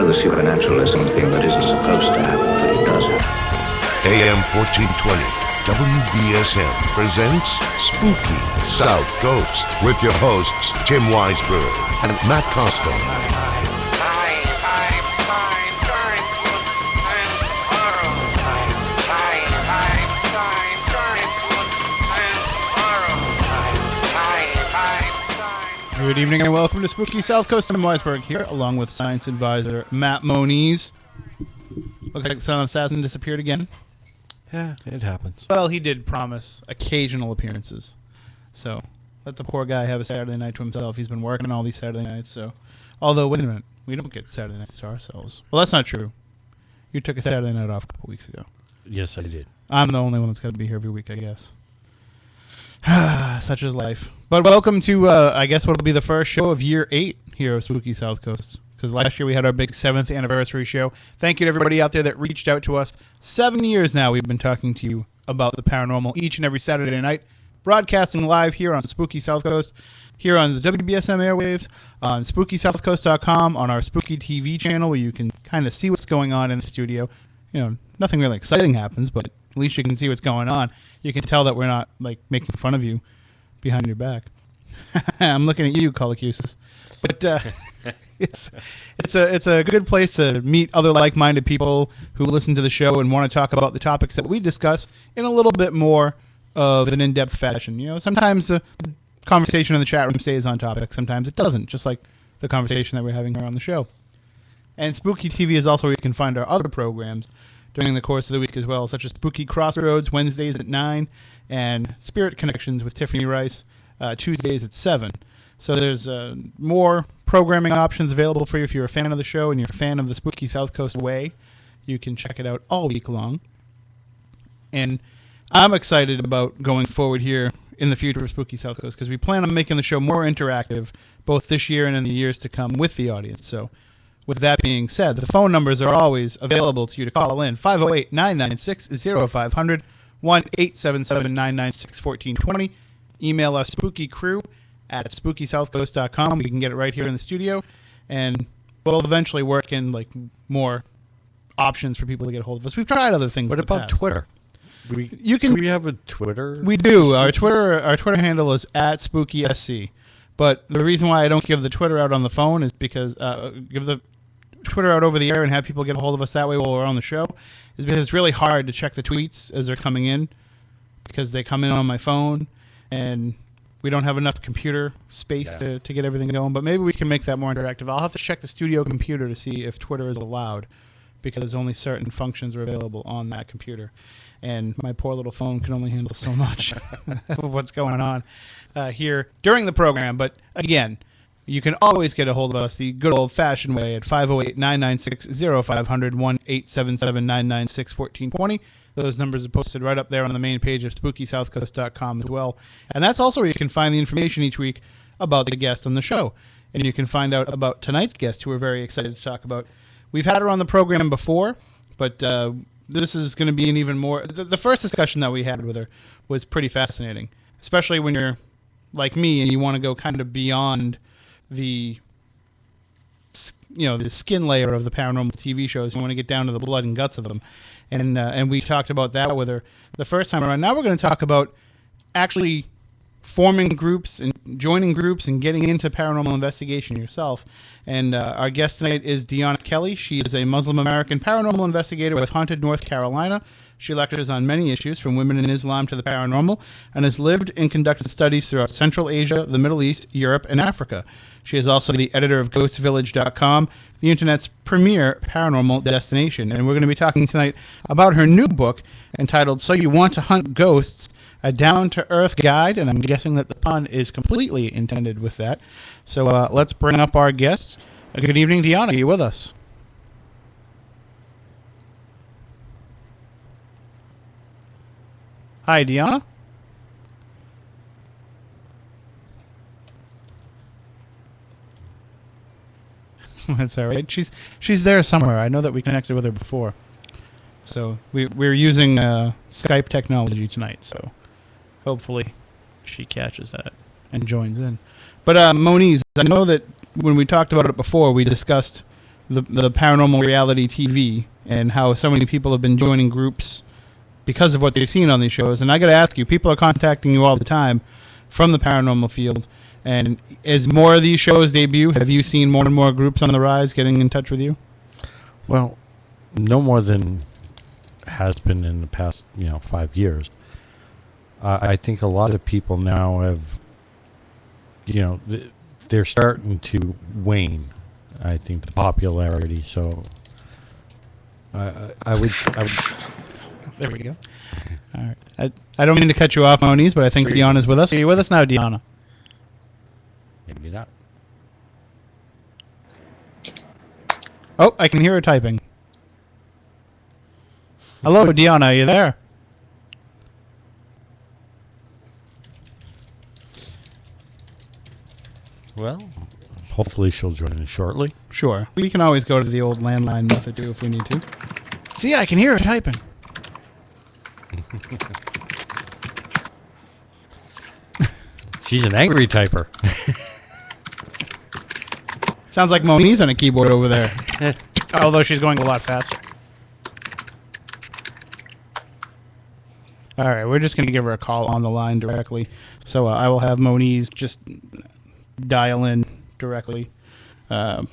the supernatural as something that isn't supposed to happen, but it does happen. AM 1420, WBSM presents Spooky South Coast with your hosts, Tim Weisberg and Matt Costa. Good evening and welcome to Spooky South Coast. Tim Weisberg here, along with science advisor Matt Moniz. Looks like the Silent Assassin disappeared again. Yeah, it happens. Well, he did promise occasional appearances. So, let the poor guy have a Saturday night to himself. He's been working all these Saturday nights, so... Although, wait a minute. We don't get Saturday nights to ourselves. Well, that's not true. You took a Saturday night off a couple weeks ago. Yes, I did. I'm the only one that's got to be here every week, I guess. Such is life. But welcome to, I guess, what will be the first show of year 8 here of Spooky South Coast. Because last year we had our big 7th anniversary show. Thank you to everybody out there that reached out to us. 7 years now we've been talking to you about the paranormal each and every Saturday night. Broadcasting live here on Spooky South Coast, here on the WBSM airwaves, on SpookySouthCoast.com, on our Spooky TV channel where you can kind of see what's going on in the studio. You know, nothing really exciting happens, but at least you can see what's going on. You can tell that we're not, like, making fun of you behind your back. I'm looking at you, Colicusis. But it's a good place to meet other like-minded people who listen to the show and want to talk about the topics that we discuss in a little bit more of an in-depth fashion. You know, sometimes the conversation in the chat room stays on topic. Sometimes it doesn't, just like the conversation that we're having here on the show. And Spooky TV is also where you can find our other programs during the course of the week as well, such as Spooky Crossroads, Wednesdays at 9, and Spirit Connections with Tiffany Rice, Tuesdays at 7. So there's more programming options available for you if you're a fan of the show and you're a fan of the Spooky South Coast way. You can check it out all week long. And I'm excited about going forward here in the future of Spooky South Coast because we plan on making the show more interactive both this year and in the years to come with the audience. So with that being said, the phone numbers are always available to you to call in. 508-996-0500, 1-877-996-1420. Email us spookycrew@spookysouthcoast.com. We can get it right here in the studio. And we'll eventually work in like more options for people to get a hold of us. We've tried other things. What about Twitter? Do we have a Twitter? We do. Our Twitter handle is @SpookySC. But the reason why I don't give the Twitter out on the phone is because give the Twitter out over the air and have people get a hold of us that way while we're on the show is because it's really hard to check the tweets as they're coming in because they come in on my phone and we don't have enough computer space to get everything going. But maybe we can make that more interactive. I'll have to check the studio computer to see if Twitter is allowed because only certain functions are available on that computer. And my poor little phone can only handle so much of what's going on here during the program. But again, you can always get a hold of us the good old-fashioned way at 508-996-0500, 1-877-996-1420. Those numbers are posted right up there on the main page of SpookySouthCoast.com as well. And that's also where you can find the information each week about the guest on the show. And you can find out about tonight's guest, who we're very excited to talk about. We've had her on the program before, but this is going to be an even more... The first discussion that we had with her was pretty fascinating, especially when you're like me and you want to go kind of beyond the skin layer of the paranormal TV shows. You want to get down to the blood and guts of them. And we talked about that with her the first time around. Now we're going to talk about actually forming groups and joining groups and getting into paranormal investigation yourself. And our guest tonight is Deonna Kelli. She is a Muslim American paranormal investigator with Haunted North Carolina. She lectures on many issues from women in Islam to the paranormal and has lived and conducted studies throughout Central Asia, the Middle East, Europe, and Africa. She is also the editor of GhostVillage.com, the internet's premier paranormal destination. And we're going to be talking tonight about her new book entitled So You Want to Hunt Ghosts, a down-to-earth guide, and I'm guessing that the pun is completely intended with that. So let's bring up our guests. Good evening, Deonna. Are you with us? Hi, Deonna. That's all right. She's there somewhere. I know that we connected with her before. So we're using Skype technology tonight, so hopefully she catches that and joins in. But Moniz, I know that when we talked about it before, we discussed the paranormal reality TV and how so many people have been joining groups because of what they've seen on these shows. And I got to ask you, people are contacting you all the time from the paranormal field. And as more of these shows debut, have you seen more and more groups on the rise getting in touch with you? Well, no more than has been in the past, 5 years. I think a lot of people now have, they're starting to wane. I think the popularity. So I would. There we go. All right. I don't mean to cut you off, Moniz, but I think Deonna's with us. Are you with us now, Deonna? Maybe not. Oh, I can hear her typing. Hello, Deonna. Are you there? Well, hopefully she'll join us shortly. Sure. We can always go to the old landline method, too, if we need to. See, I can hear her typing. She's an angry typer. Sounds like Moniz on a keyboard over there. Although she's going a lot faster. All right, we're just going to give her a call on the line directly. So I will have Moniz just dial in directly. That'd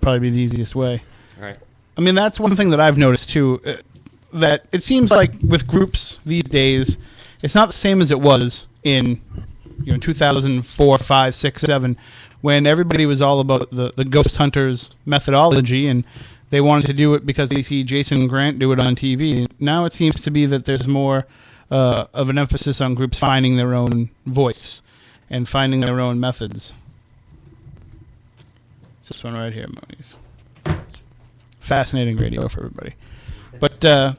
probably be the easiest way. All right. I mean, that's one thing that I've noticed, too, that it seems like with groups these days, it's not the same as it was in 2004, 5, 6, 7, when everybody was all about the ghost hunters methodology, and they wanted to do it because they see Jason Grant do it on TV. Now it seems to be that there's more of an emphasis on groups finding their own voice and finding their own methods. It's this one right here, Moniz. Fascinating radio for everybody. But, there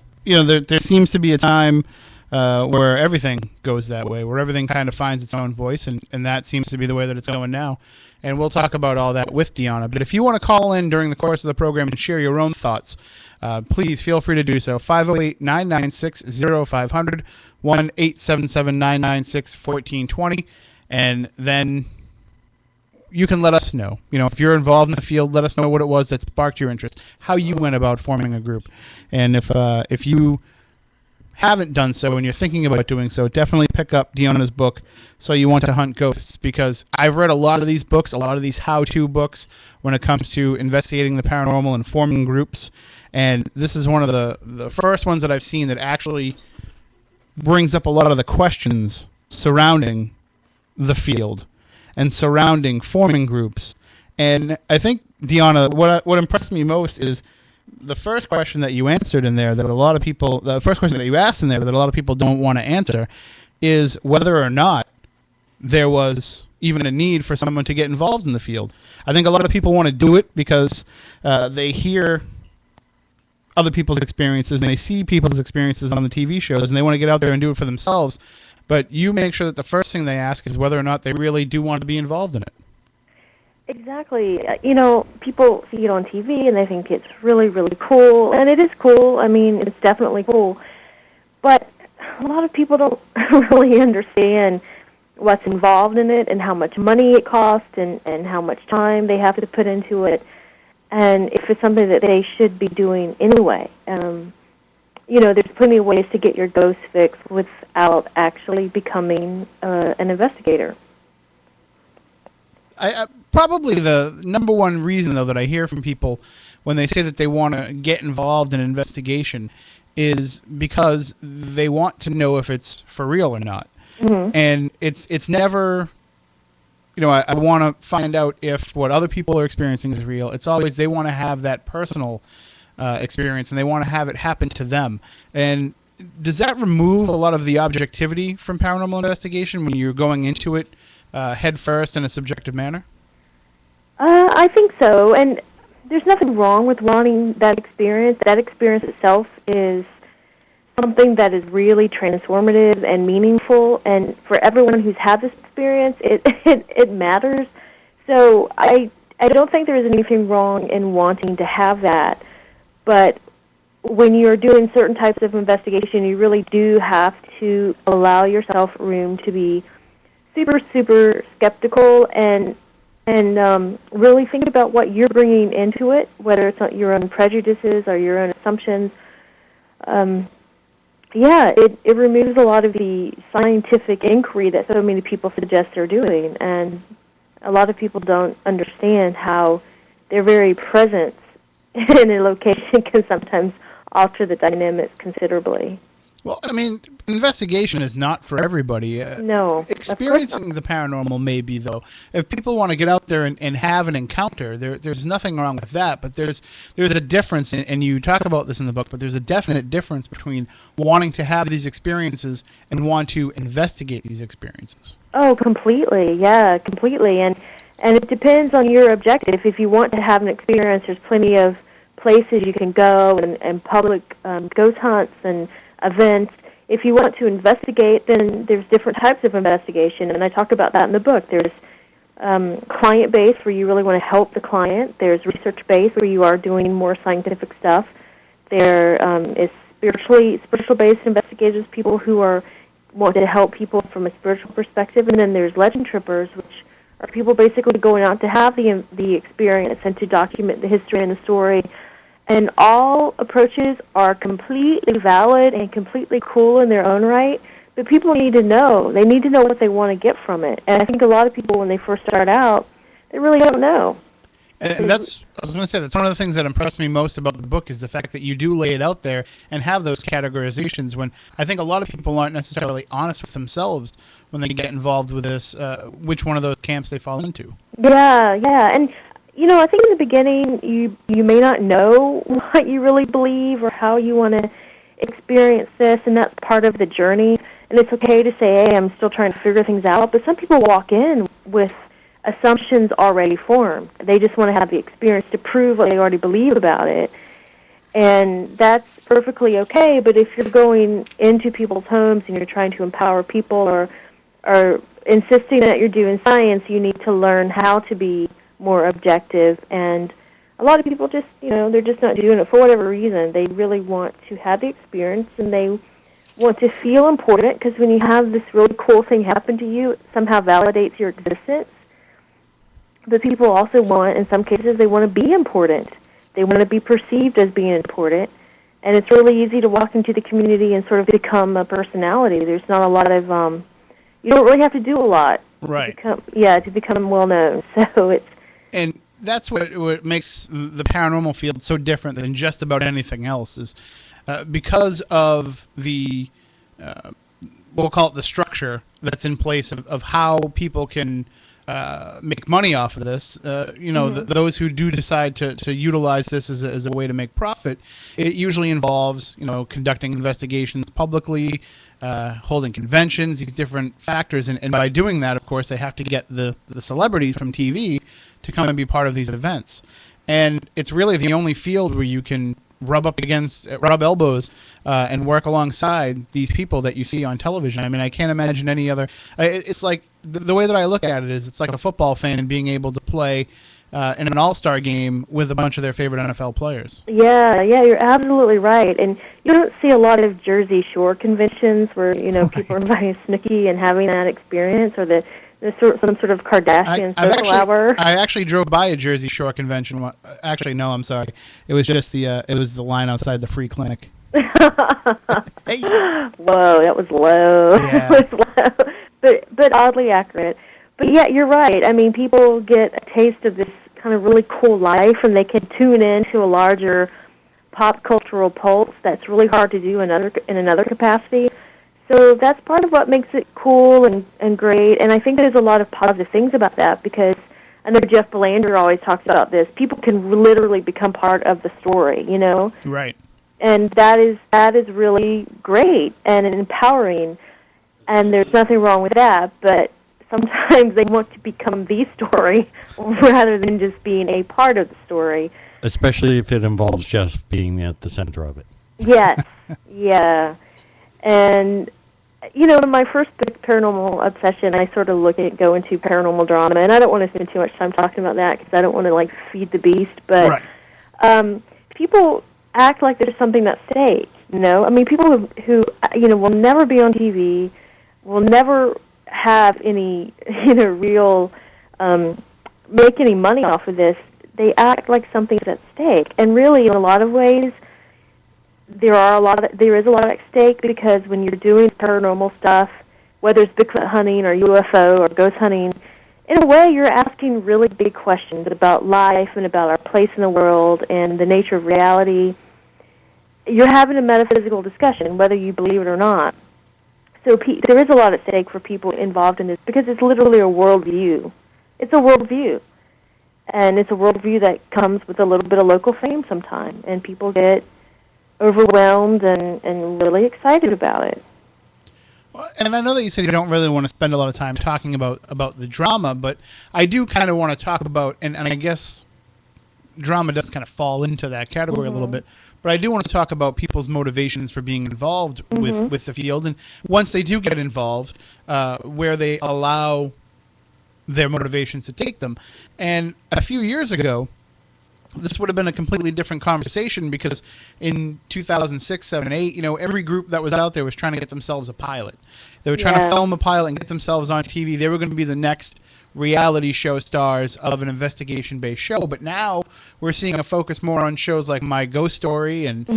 seems to be a time where everything goes that way, where everything kind of finds its own voice, and that seems to be the way that it's going now. And we'll talk about all that with Deonna. But if you want to call in during the course of the program and share your own thoughts, please feel free to do so. 508-996-0500, 1-877-996-1420. And then you can let us know. If you're involved in the field, let us know what it was that sparked your interest, how you went about forming a group. And if you haven't done so and you're thinking about doing so, definitely pick up Deonna's book, So You Want to Hunt Ghosts, because I've read a lot of these books, a lot of these how-to books when it comes to investigating the paranormal and forming groups, and this is one of the first ones that I've seen that actually brings up a lot of the questions surrounding the field and surrounding forming groups. And I think, Deonna, what impressed me most is the first question that you answered in there that a lot of people, the first question that you asked in there that a lot of people don't want to answer is whether or not there was even a need for someone to get involved in the field. I think a lot of people want to do it because they hear other people's experiences and they see people's experiences on the TV shows and they want to get out there and do it for themselves. But you make sure that the first thing they ask is whether or not they really do want to be involved in it. Exactly. People see it on TV and they think it's really, really cool. And it is cool. I mean, it's definitely cool. But a lot of people don't really understand what's involved in it and how much money it costs and how much time they have to put into it. And if it's something that they should be doing anyway. There's plenty of ways to get your ghost fixed without actually becoming an investigator. Probably the number one reason, though, that I hear from people when they say that they want to get involved in an investigation is because they want to know if it's for real or not. Mm-hmm. And it's never, I want to find out if what other people are experiencing is real. It's always they want to have that personal experience and they want to have it happen to them. And does that remove a lot of the objectivity from paranormal investigation when you're going into it head first in a subjective manner? I think so, and there's nothing wrong with wanting that experience. That experience itself is something that is really transformative and meaningful, and for everyone who's had this experience, it matters. So I don't think there's anything wrong in wanting to have that, but when you're doing certain types of investigation, you really do have to allow yourself room to be super, super skeptical and and really think about what you're bringing into it, whether it's not your own prejudices or your own assumptions. It removes a lot of the scientific inquiry that so many people suggest they're doing, and a lot of people don't understand how their very presence in a location can sometimes alter the dynamics considerably. Well, I mean, investigation is not for everybody. No. Experiencing the paranormal may be, though. If people want to get out there and have an encounter, there's nothing wrong with that. But there's a difference, and you talk about this in the book, but there's a definite difference between wanting to have these experiences and want to investigate these experiences. Oh, completely. Yeah, completely. And it depends on your objective. If you want to have an experience, there's plenty of places you can go and public ghost hunts and events. If you want to investigate, then there's different types of investigation, and I talk about that in the book. There's client-based, where you really want to help the client. There's research-based, where you are doing more scientific stuff. There is spiritual-based investigators, people who want to help people from a spiritual perspective, and then there's legend trippers, which are people basically going out to have the experience and to document the history and the story. And all approaches are completely valid and completely cool in their own right, but people need to know. They need to know what they want to get from it. And I think a lot of people, when they first start out, they really don't know. And I was going to say, that's one of the things that impressed me most about the book is the fact that you do lay it out there and have those categorizations, when I think a lot of people aren't necessarily honest with themselves when they get involved with this, which one of those camps they fall into. Yeah. And I think in the beginning you may not know what you really believe or how you want to experience this, and that's part of the journey. And it's okay to say, hey, I'm still trying to figure things out, but some people walk in with assumptions already formed. They just want to have the experience to prove what they already believe about it. And that's perfectly okay, but if you're going into people's homes and you're trying to empower people or insisting that you're doing science, you need to learn how to be more objective. And a lot of people just, they're just not doing it for whatever reason. They really want to have the experience, and they want to feel important, because when you have this really cool thing happen to you, it somehow validates your existence. But people also want, in some cases, they want to be important. They want to be perceived as being important. And it's really easy to walk into the community and sort of become a personality. There's not a lot of, you don't really have to do a lot. Right. To become well-known. So it's... And that's what makes the paranormal field so different than just about anything else, is because of the, we'll call it the structure that's in place of how people can make money off of this. Those who do decide to utilize this as a way to make profit, it usually involves, conducting investigations publicly, holding conventions, these different factors. And by doing that, of course, they have to get the celebrities from TV to come and be part of these events. And it's really the only field where you can rub elbows and work alongside these people that you see on television. I mean, I can't imagine any other. It's like the way that I look at it is, it's like a football fan and being able to play in an all-star game with a bunch of their favorite NFL players. Yeah, you're absolutely right. And you don't see a lot of Jersey Shore conventions where people are inviting Snooki and having that experience, or some sort of Kardashian social hour. I actually drove by a Jersey Shore convention. Actually, no, I'm sorry. It was just the line outside the free clinic. Hey. Whoa, that was low. Yeah. It was low, but oddly accurate. But yeah, you're right. I mean, people get a taste of this kind of really cool life, and they can tune in to a larger pop cultural pulse that's really hard to do in another capacity. So that's part of what makes it cool and great, and I think there's a lot of positive things about that, because I know Jeff Belanger always talks about this. People can literally become part of the story, Right. And that is really great and empowering, and there's nothing wrong with that, but sometimes they want to become the story rather than just being a part of the story. Especially if it involves just being at the center of it. Yes, yeah. And, in my first book, Paranormal Obsession, I sort of go into paranormal drama, and I don't want to spend too much time talking about that because I don't want to, feed the beast, but people act like there's something that's fake, I mean, people who will never be on TV, will never have any, real make any money off of this, they act like something's at stake. And really, in a lot of ways, there is a lot at stake, because when you're doing paranormal stuff, whether it's Bigfoot hunting or UFO or ghost hunting, in a way, you're asking really big questions about life and about our place in the world and the nature of reality. You're having a metaphysical discussion, whether you believe it or not. So there is a lot at stake for people involved in this, because it's literally a worldview. It's a worldview. And it's a worldview that comes with a little bit of local fame sometimes, and people get overwhelmed and really excited about it. Well, and I know that you said you don't really want to spend a lot of time talking about the drama, but I do kind of want to talk about, and I guess drama does kind of fall into that category a little bit, but I do want to talk about people's motivations for being involved with the field, and once they do get involved, where they allow their motivations to take them. And a few years ago, this would have been a completely different conversation, because in 2006, 7, 8, every group that was out there was trying to get themselves a pilot. They were trying to film a pilot and get themselves on TV. They were going to be the next reality show stars of an investigation-based show. But now we're seeing a focus more on shows like My Ghost Story and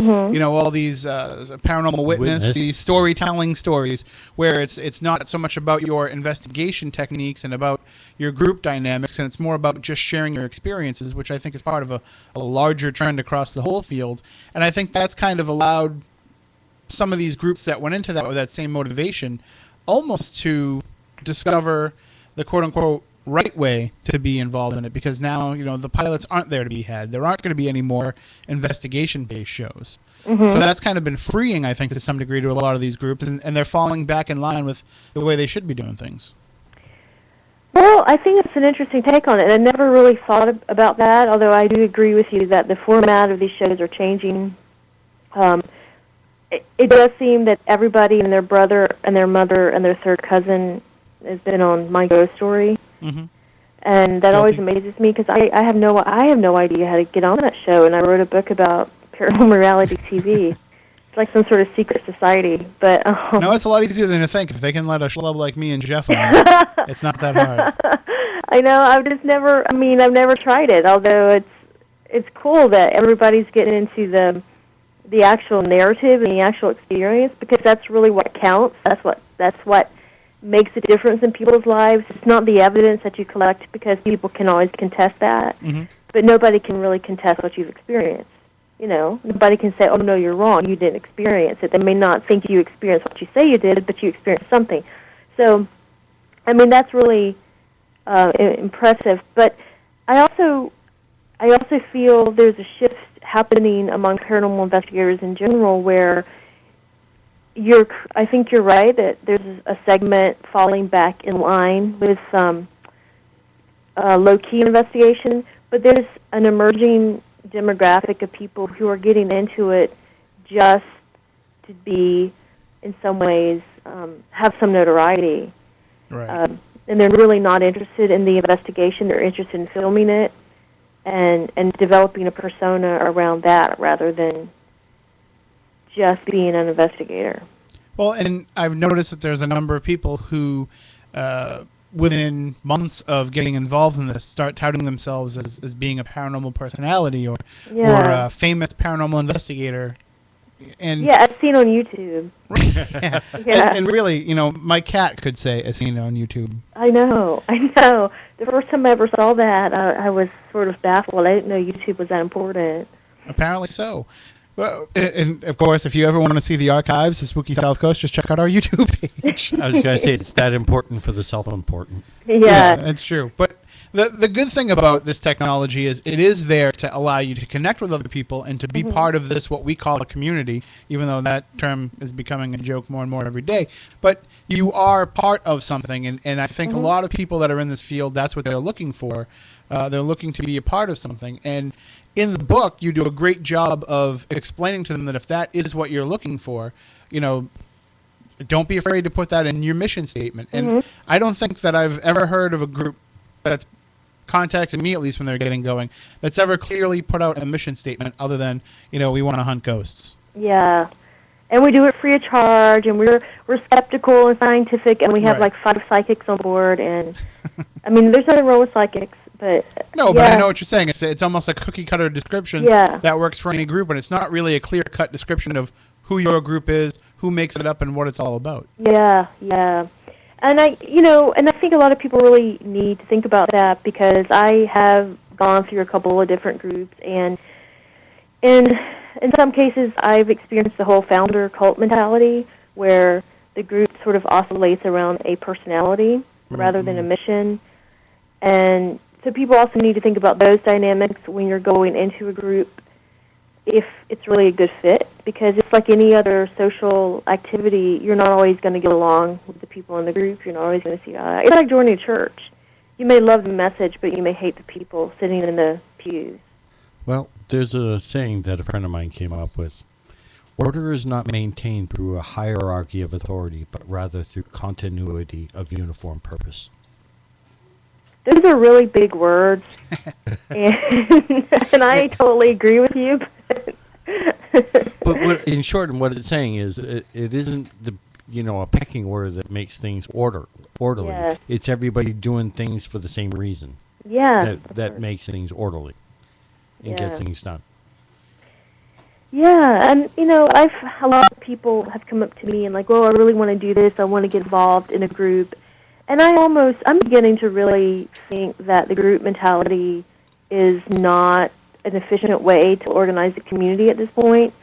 all these Paranormal Witness, these storytelling stories, where it's not so much about your investigation techniques and about your group dynamics, and it's more about just sharing your experiences, which I think is part of a larger trend across the whole field. And I think that's kind of allowed some of these groups that went into that with that same motivation almost to discover the quote-unquote right way to be involved in it, because now, the pilots aren't there to be had. There aren't going to be any more investigation-based shows. So that's kind of been freeing, I think, to some degree to a lot of these groups, and they're falling back in line with the way they should be doing things. Well, I think it's an interesting take on it. I never really thought about that, although I do agree with you that the format of these shows are changing. It does seem that everybody and their brother and their mother and their third cousin has been on My Ghost Story, and that always amazes me, because I have no idea how to get on that show, and I wrote a book about paranormal reality TV. It's like some sort of secret society, but no, it's a lot easier than you think. If they can let a schlub like me and Jeff on, it's not that hard. I know. I've never tried it. Although it's cool that everybody's getting into the actual narrative and the actual experience, because that's really what counts. That's what makes a difference in people's lives. It's not the evidence that you collect, because people can always contest that, but nobody can really contest what you've experienced. Nobody can say, oh, no, you're wrong, you didn't experience it. They may not think you experienced what you say you did, but you experienced something. So, that's really impressive. But I also feel there's a shift happening among paranormal investigators in general, where I think you're right that there's a segment falling back in line with low-key investigation, but there's an emerging demographic of people who are getting into it just to be, in some ways, have some notoriety. Right. And they're really not interested in the investigation. They're interested in filming it and developing a persona around that, rather than just being an investigator. Well, and I've noticed that there's a number of people who, within months of getting involved in this, start touting themselves as being a paranormal personality or a famous paranormal investigator. And I've seen on YouTube. And really, my cat could say as seen on YouTube. I know. The first time I ever saw that, I was sort of baffled. I didn't know YouTube was that important. Apparently so. Well, and of course, if you ever want to see the archives of Spooky South Coast, just check out our YouTube page. I was going to say, it's that important for the self-important. Yeah, that's true. But the good thing about this technology is it is there to allow you to connect with other people and to be part of this, what we call a community, even though that term is becoming a joke more and more every day. But you are part of something, and I think a lot of people that are in this field, that's what they're looking for. They're looking to be a part of something. And in the book, you do a great job of explaining to them that if that is what you're looking for, don't be afraid to put that in your mission statement. And I don't think that I've ever heard of a group that's contacted me, at least when they're getting going, that's ever clearly put out a mission statement other than, we want to hunt ghosts. Yeah. And we do it free of charge, and we're skeptical and scientific, and we have like 5 psychics on board. And there's nothing wrong with psychics, But No, but I know what you're saying. It's almost a cookie cutter description Yeah. that works for any group, and it's not really a clear cut description of who your group is, who makes it up, and what it's all about. Yeah, yeah. And I think a lot of people really need to think about that, because I have gone through a couple of different groups, and in some cases I've experienced the whole founder cult mentality, where the group sort of oscillates around a personality rather than a mission. And so people also need to think about those dynamics when you're going into a group, if it's really a good fit, because it's like any other social activity. You're not always going to get along with the people in the group. You're not always going to see it's like joining a church. You may love the message, but you may hate the people sitting in the pews. Well, there's a saying that a friend of mine came up with. Order is not maintained through a hierarchy of authority, but rather through continuity of uniform purpose. Those are really big words, and I totally agree with you. But in short, what it's saying is it isn't a pecking order that makes things orderly. Yes. It's everybody doing things for the same reason. Yeah. That makes things orderly and gets things done. Yeah, and a lot of people have come up to me and like, well, I really want to do this. I want to get involved in a group. And I'm beginning to really think that the group mentality is not an efficient way to organize the community at this point.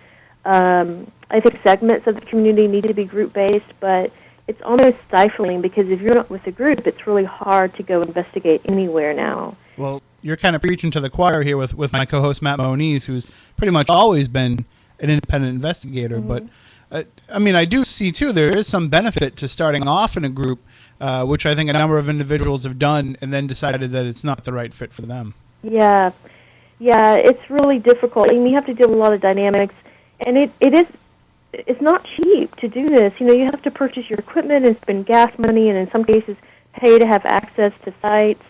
I think segments of the community need to be group-based, but it's almost stifling, because if you're not with a group, it's really hard to go investigate anywhere now. Well, you're kind of preaching to the choir here with my co-host Matt Moniz, who's pretty much always been an independent investigator. Mm-hmm. But, I do see, too, there is some benefit to starting off in a group, which I think a number of individuals have done, and then decided that it's not the right fit for them. Yeah, it's really difficult. I mean, you have to deal with a lot of dynamics, and it's not cheap to do this. You have to purchase your equipment and spend gas money, and in some cases pay to have access to sites.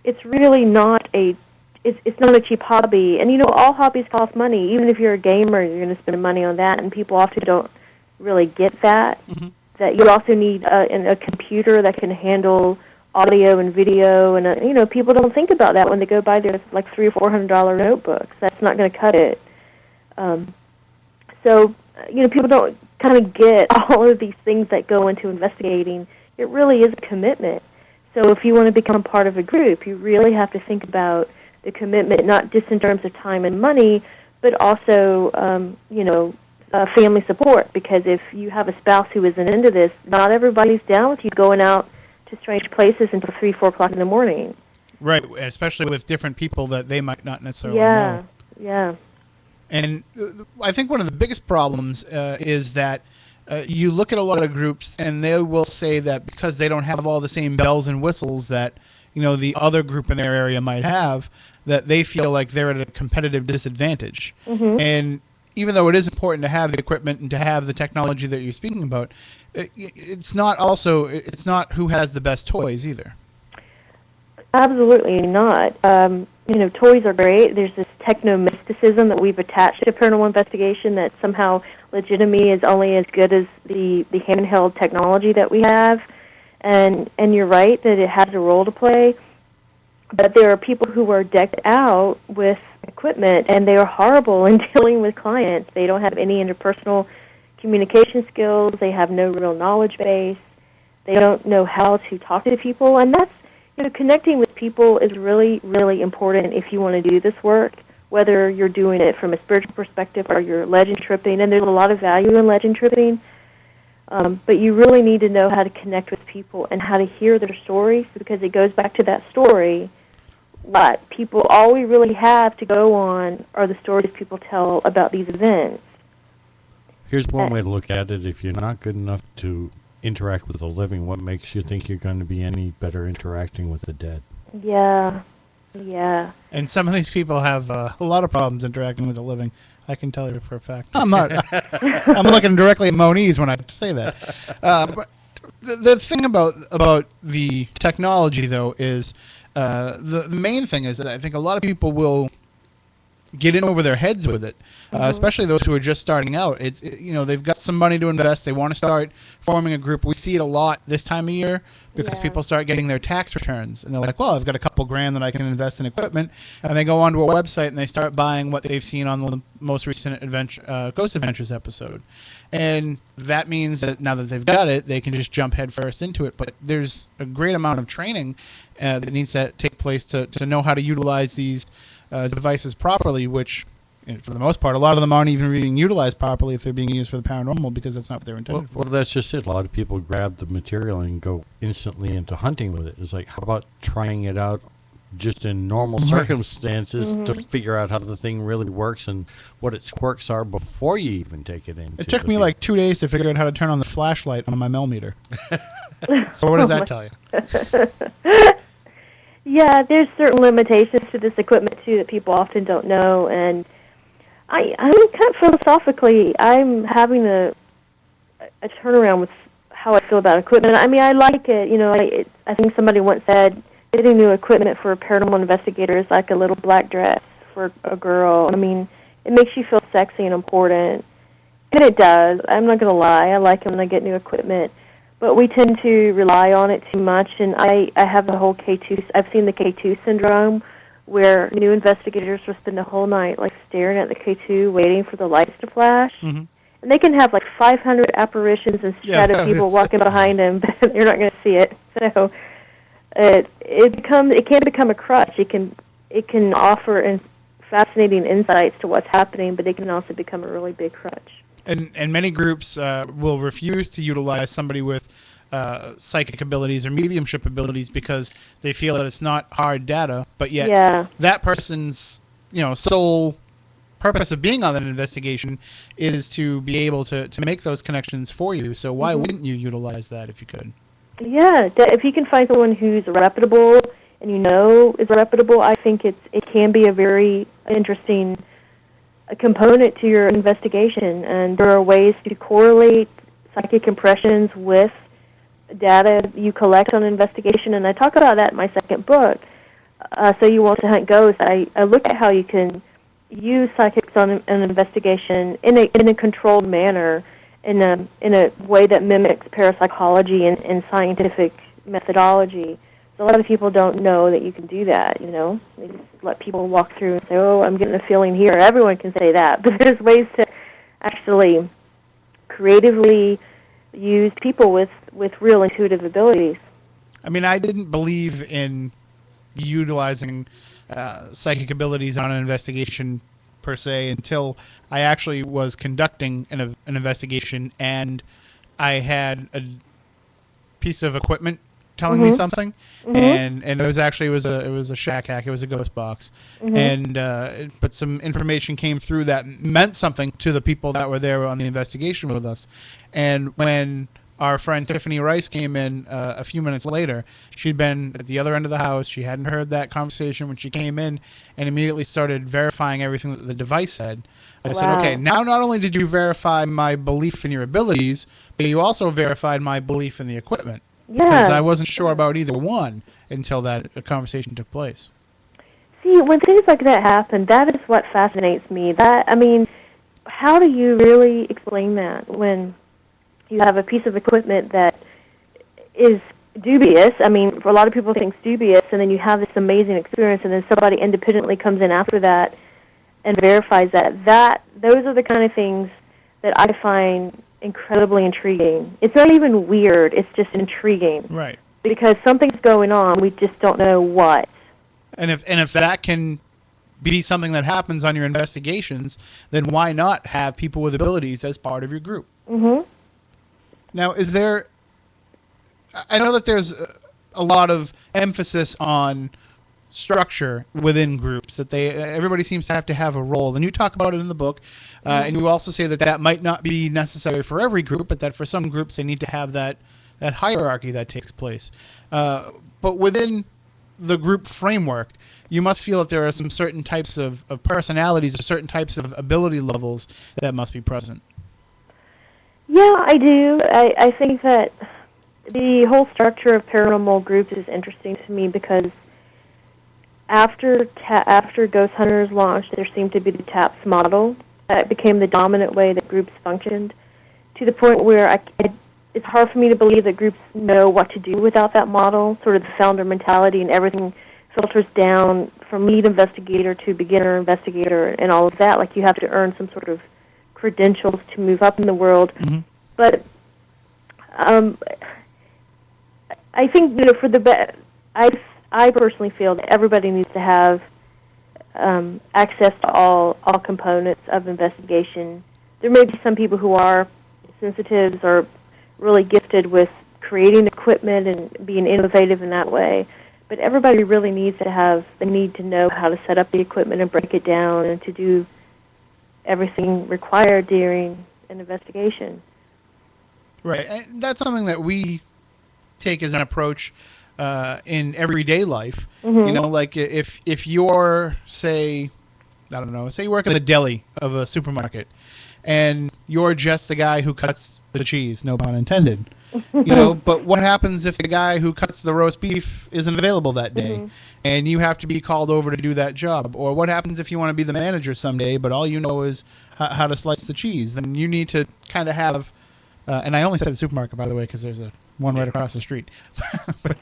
It's really not it's not a cheap hobby. And all hobbies cost money. Even if you're a gamer, you're going to spend money on that, and people often don't really get that. Mm-hmm. That you also need a computer that can handle audio and video, and people don't think about that when they go buy their like $300 or $400 notebooks. That's not going to cut it. So people don't kind of get all of these things that go into investigating. It really is a commitment. So if you want to become part of a group, you really have to think about the commitment, not just in terms of time and money, but also family support. Because if you have a spouse who isn't into this, not everybody's down with you going out to strange places until 3, 4 o'clock in the morning. Right, especially with different people that they might not necessarily know. Yeah. And I think one of the biggest problems is that you look at a lot of groups, and they will say that because they don't have all the same bells and whistles that the other group in their area might have, that they feel like they're at a competitive disadvantage. Mm-hmm. And even though it is important to have the equipment and to have the technology that you're speaking about, it's not who has the best toys either. Absolutely not. Toys are great. There's this techno-mysticism that we've attached to paranormal investigation, that somehow legitimacy is only as good as the handheld technology that we have. And you're right that it has a role to play. But there are people who are decked out with equipment, and they are horrible in dealing with clients. They don't have any interpersonal communication skills. They have no real knowledge base. They don't know how to talk to people. And that's, connecting with people is really, really important if you want to do this work, whether you're doing it from a spiritual perspective or you're legend tripping. And there's a lot of value in legend tripping. But you really need to know how to connect with people and how to hear their stories, because it goes back to that story. But all we really have to go on are the stories people tell about these events. Here's one way to look at it. If you're not good enough to interact with the living, what makes you think you're going to be any better interacting with the dead? Yeah. And some of these people have a lot of problems interacting with the living. I can tell you for a fact. I'm not. I'm looking directly at Moniz when I say that. But the thing about the technology, though, is the main thing is that I think a lot of people will get in over their heads with it, especially those who are just starting out. They've got some money to invest. They want to start forming a group. We see it a lot this time of year because people start getting their tax returns, and they're like, well, I've got a couple grand that I can invest in equipment, and they go onto a website and they start buying what they've seen on the most recent Ghost Adventures episode. And that means that now that they've got it, they can just jump headfirst into it. But there's a great amount of training that needs to take place to know how to utilize these devices properly, which, for the most part, a lot of them aren't even being utilized properly if they're being used for the paranormal, because that's not what they're intended for. Well, that's just it. A lot of people grab the material and go instantly into hunting with it. It's like, how about trying it out just in normal circumstances to figure out how the thing really works and what its quirks are before you even take it in. It took me like 2 days to figure out how to turn on the flashlight on my millimeter. So what does that tell you? Yeah, there's certain limitations to this equipment, too, that people often don't know. And I'm kind of philosophically, I'm having a turnaround with how I feel about equipment. I mean, I like it. I think somebody once said, getting new equipment for a paranormal investigator is like a little black dress for a girl. I mean, it makes you feel sexy and important. And it does. I'm not going to lie. I like it when I get new equipment. But we tend to rely on it too much, and I have the whole K2. I've seen the K2 syndrome, where new investigators will spend the whole night like staring at the K2, waiting for the lights to flash. And they can have like 500 apparitions and shadow people walking behind them, but you're not going to see it. So it can become a crutch. It can offer fascinating insights to what's happening, but it can also become a really big crutch. And many groups will refuse to utilize somebody with psychic abilities or mediumship abilities because they feel that it's not hard data, but yet that person's sole purpose of being on that investigation is to be able to make those connections for you. So why wouldn't you utilize that if you could? Yeah, if you can find someone who's reputable and is reputable, I think it can be a very interesting component to your investigation. And there are ways to correlate psychic impressions with data you collect on investigation, and I talk about that in my second book, So You Want to Hunt Ghosts. I look at how you can use psychics on an investigation in a controlled manner, in a way that mimics parapsychology and scientific methodology. So a lot of people don't know that you can do that, They just let people walk through and say, oh, I'm getting a feeling here. Everyone can say that. But there's ways to actually creatively use people with real intuitive abilities. I mean, I didn't believe in utilizing psychic abilities on an investigation per se until I actually was conducting an investigation and I had a piece of equipment telling me something, and it was a shack hack. It was a ghost box, and but some information came through that meant something to the people that were there on the investigation with us. And when our friend Tiffany Rice came in a few minutes later, she'd been at the other end of the house. She hadn't heard that conversation when she came in, and immediately started verifying everything that the device said. I said, okay, now not only did you verify my belief in your abilities, but you also verified my belief in the equipment. Because I wasn't sure about either one until that conversation took place. See, when things like that happen, that is what fascinates me. How do you really explain that when you have a piece of equipment that is dubious? I mean, for a lot of people think it's dubious, and then you have this amazing experience, and then somebody independently comes in after that and verifies that. Those are the kind of things that I find incredibly intriguing. It's not even weird, it's just intriguing. Right. Because something's going on, we just don't know what. And if that can be something that happens on your investigations, then why not have people with abilities as part of your group? Now, I know that there's a lot of emphasis on structure within groups, that everybody seems to have a role, and you talk about it in the book, and you also say that might not be necessary for every group, but that for some groups they need to have that hierarchy that takes place. But within the group framework, you must feel that there are some certain types of personalities or certain types of ability levels that must be present. Yeah, I do. I think that the whole structure of paranormal groups is interesting to me because after Ghost Hunters launched, there seemed to be the TAPS model that became the dominant way that groups functioned, to the point where it's hard for me to believe that groups know what to do without that model, sort of the founder mentality, and everything filters down from lead investigator to beginner investigator and all of that. Like, you have to earn some sort of credentials to move up in the world. Mm-hmm. But I think, for the I personally feel that everybody needs to have access to all components of investigation. There may be some people who are sensitives or really gifted with creating equipment and being innovative in that way, but everybody really needs to have the need to know how to set up the equipment and break it down and to do everything required during an investigation. Right. And that's something that we take as an approach in everyday life. Mm-hmm. Like if you're, say you work in the deli of a supermarket, and you're just the guy who cuts the cheese, no pun intended. But what happens if the guy who cuts the roast beef isn't available that day, Mm-hmm. and you have to be called over to do that job? Or what happens if you want to be the manager someday, but all you know is how to slice the cheese? Then you need to kind of have, and I only said the supermarket, by the way, because there's one right across the street. but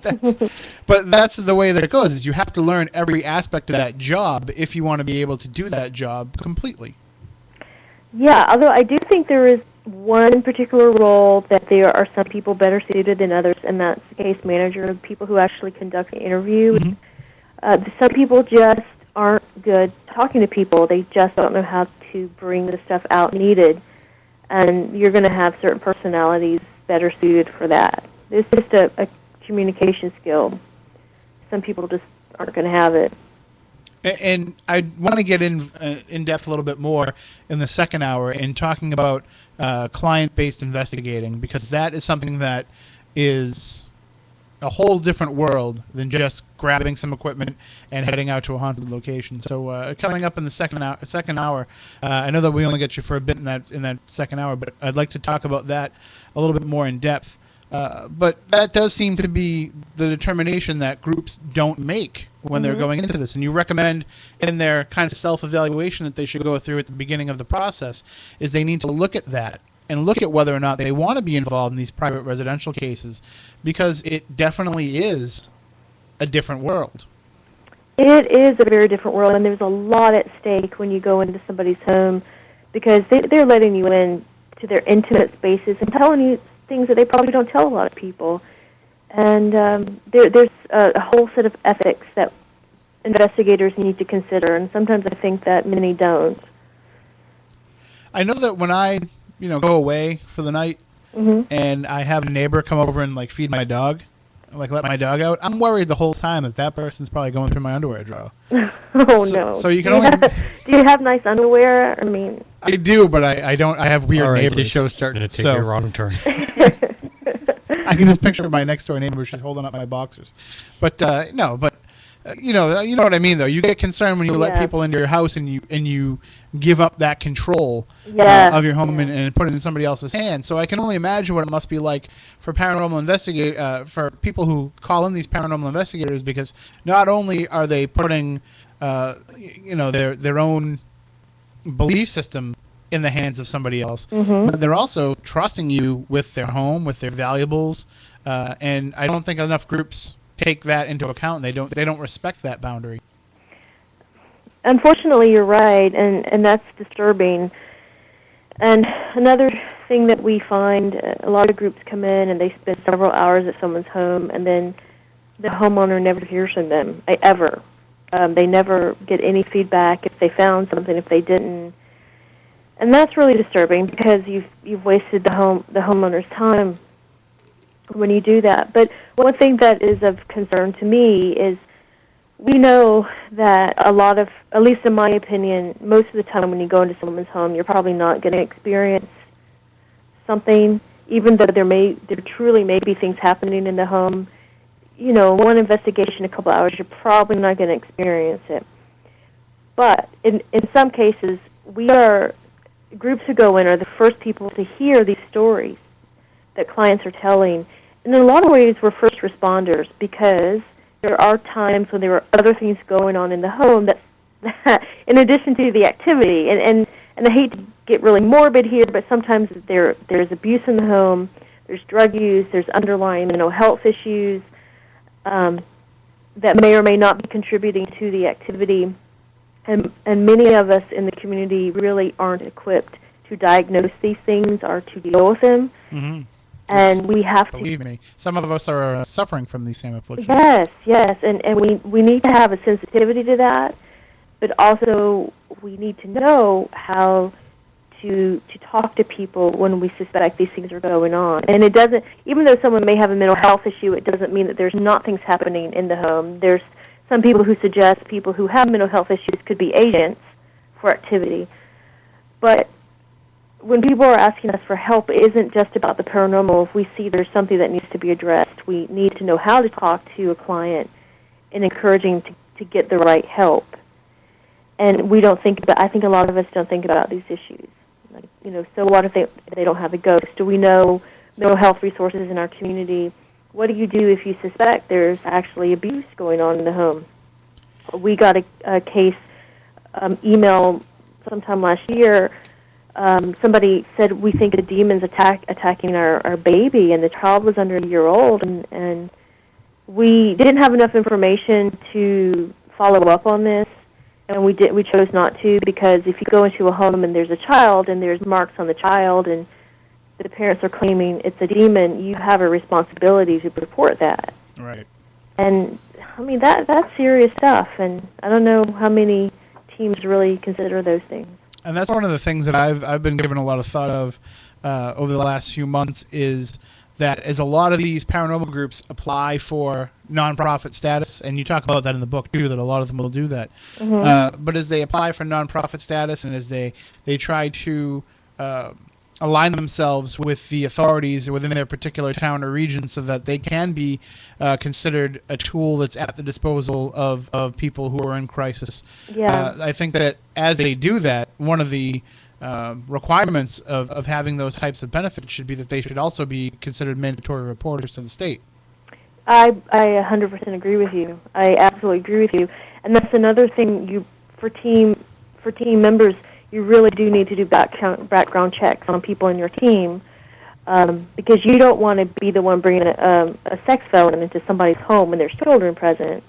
that's the way that it goes, is you have to learn every aspect of that job if you want to be able to do that job completely. Yeah, although I do think there is one particular role that there are some people better suited than others, and that's the case manager, the people who actually conduct the interview. Mm-hmm. Some people just aren't good talking to people. They just don't know how to bring the stuff out needed, and you're going to have certain personalities better suited for that. It's just a communication skill. Some people just aren't going to have it. And I want to get in depth a little bit more in the second hour in talking about client-based investigating, because that is something that is a whole different world than just grabbing some equipment and heading out to a haunted location. So coming up in the second hour, I know that we only get you for a bit in that second hour, but I'd like to talk about that a little bit more in depth. But that does seem to be the determination that groups don't make when they're going into this. And you recommend in their kind of self-evaluation that they should go through at the beginning of the process is they need to look at that and look at whether or not they want to be involved in these private residential cases, because it definitely is a different world. It is a very different world, and there's a lot at stake when you go into somebody's home, because they're letting you in to their intimate spaces and telling you things that they probably don't tell a lot of people. And there's a whole set of ethics that investigators need to consider, and sometimes I think that many don't. I know that when I go away for the night and I have a neighbor come over and feed my dog, let my dog out, I'm worried the whole time that person's probably going through my underwear drawer. No. So you can only... Do you have nice underwear? I mean... I do, but I don't. I have weird neighbors. This show's starting to take a wrong turn. I can just picture my next door neighbor. She's holding up my boxers. But no, but you know what I mean, though. You get concerned when you let people into your house and you give up that control of your home and put it in somebody else's hands. So I can only imagine what it must be like for for people who call in these paranormal investigators, because not only are they putting their own belief system in the hands of somebody else, but they're also trusting you with their home, with their valuables, and I don't think enough groups take that into account. They don't respect that boundary. Unfortunately, you're right, and that's disturbing. And another thing that we find, a lot of groups come in and they spend several hours at someone's home, and then the homeowner never hears from them, ever. They never get any feedback if they found something, if they didn't. And that's really disturbing, because you've wasted the homeowner's time when you do that. But one thing that is of concern to me is we know that a lot of, at least in my opinion, most of the time when you go into someone's home, you're probably not going to experience something, even though there truly may be things happening in the home. One investigation, a couple hours, you're probably not going to experience it. But in some cases, groups who go in are the first people to hear these stories that clients are telling. And in a lot of ways, we're first responders, because there are times when there are other things going on in the home that in addition to the activity. And I hate to get really morbid here, but sometimes there's abuse in the home, there's drug use, there's underlying mental health issues that may or may not be contributing to the activity. And many of us in the community really aren't equipped to diagnose these things or to deal with them. Mm-hmm. And we have Believe me, some of us are suffering from these same afflictions. Yes, and we need to have a sensitivity to that, but also we need to know how to talk to people when we suspect these things are going on. And it doesn't, even though someone may have a mental health issue, it doesn't mean that there's not things happening in the home. There's some people who suggest people who have mental health issues could be agents for activity. But when people are asking us for help, it isn't just about the paranormal. If we see there's something that needs to be addressed, we need to know how to talk to a client and encouraging to get the right help. And we don't think about, I think a lot of us don't think about these issues. Like, so what if they don't have a ghost? Do we know mental health resources in our community? What do you do if you suspect there's actually abuse going on in the home? We got a case email sometime last year. Somebody said, we think a demon's attacking our baby, and the child was under a year old, and we didn't have enough information to follow up on this, and we chose not to, because if you go into a home and there's a child and there's marks on the child and the parents are claiming it's a demon, you have a responsibility to report that. Right. And I mean that's serious stuff, and I don't know how many teams really consider those things. And that's one of the things that I've been given a lot of thought of over the last few months, is that as a lot of these paranormal groups apply for nonprofit status, and you talk about that in the book too, that a lot of them will do that. Mm-hmm. But as they apply for nonprofit status, and as they try to align themselves with the authorities within their particular town or region so that they can be considered a tool that's at the disposal of people who are in crisis. Yeah. I think that as they do that, one of the requirements of having those types of benefits should be that they should also be considered mandatory reporters to the state. I 100% agree with you. I absolutely agree with you. And that's another thing for team members, you really do need to do background checks on people in your team, because you don't want to be the one bringing a sex felon into somebody's home when there's children present.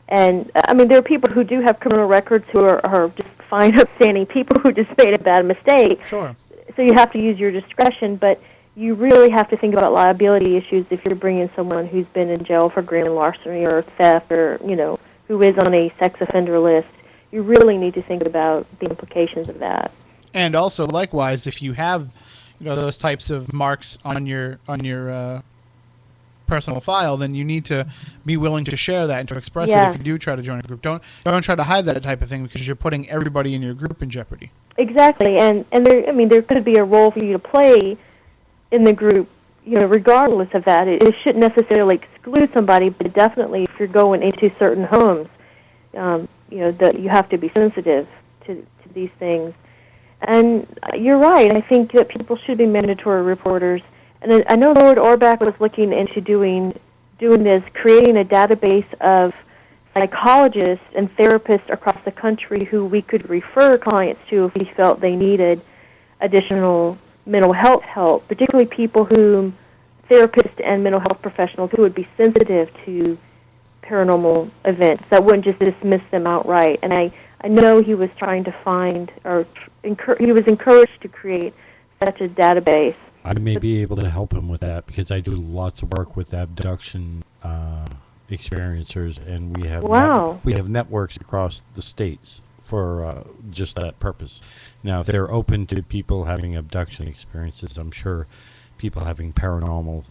And, I mean, there are people who do have criminal records who are just fine, upstanding people who just made a bad mistake. Sure. So you have to use your discretion, but you really have to think about liability issues if you're bringing someone who's been in jail for grand larceny or theft, or, who is on a sex offender list. You really need to think about the implications of that. And also, likewise, if you have, those types of marks on your personal file, then you need to be willing to share that and to express it if you do try to join a group. Don't try to hide that type of thing, because you're putting everybody in your group in jeopardy. Exactly, and there could be a role for you to play in the group, regardless of that. It shouldn't necessarily exclude somebody, but definitely if you're going into certain homes, that you have to be sensitive to these things. And you're right. I think that people should be mandatory reporters. And I know Lord Orbach was looking into doing this, creating a database of psychologists and therapists across the country who we could refer clients to if we felt they needed additional mental health help, particularly people who, therapists and mental health professionals who would be sensitive to paranormal events, that wouldn't just dismiss them outright. And I know he was trying to find, or he was encouraged to create such a database. I may be able to help him with that, because I do lots of work with abduction experiencers, and we have networks across the states for just that purpose. Now, if they're open to people having abduction experiences, I'm sure people having paranormal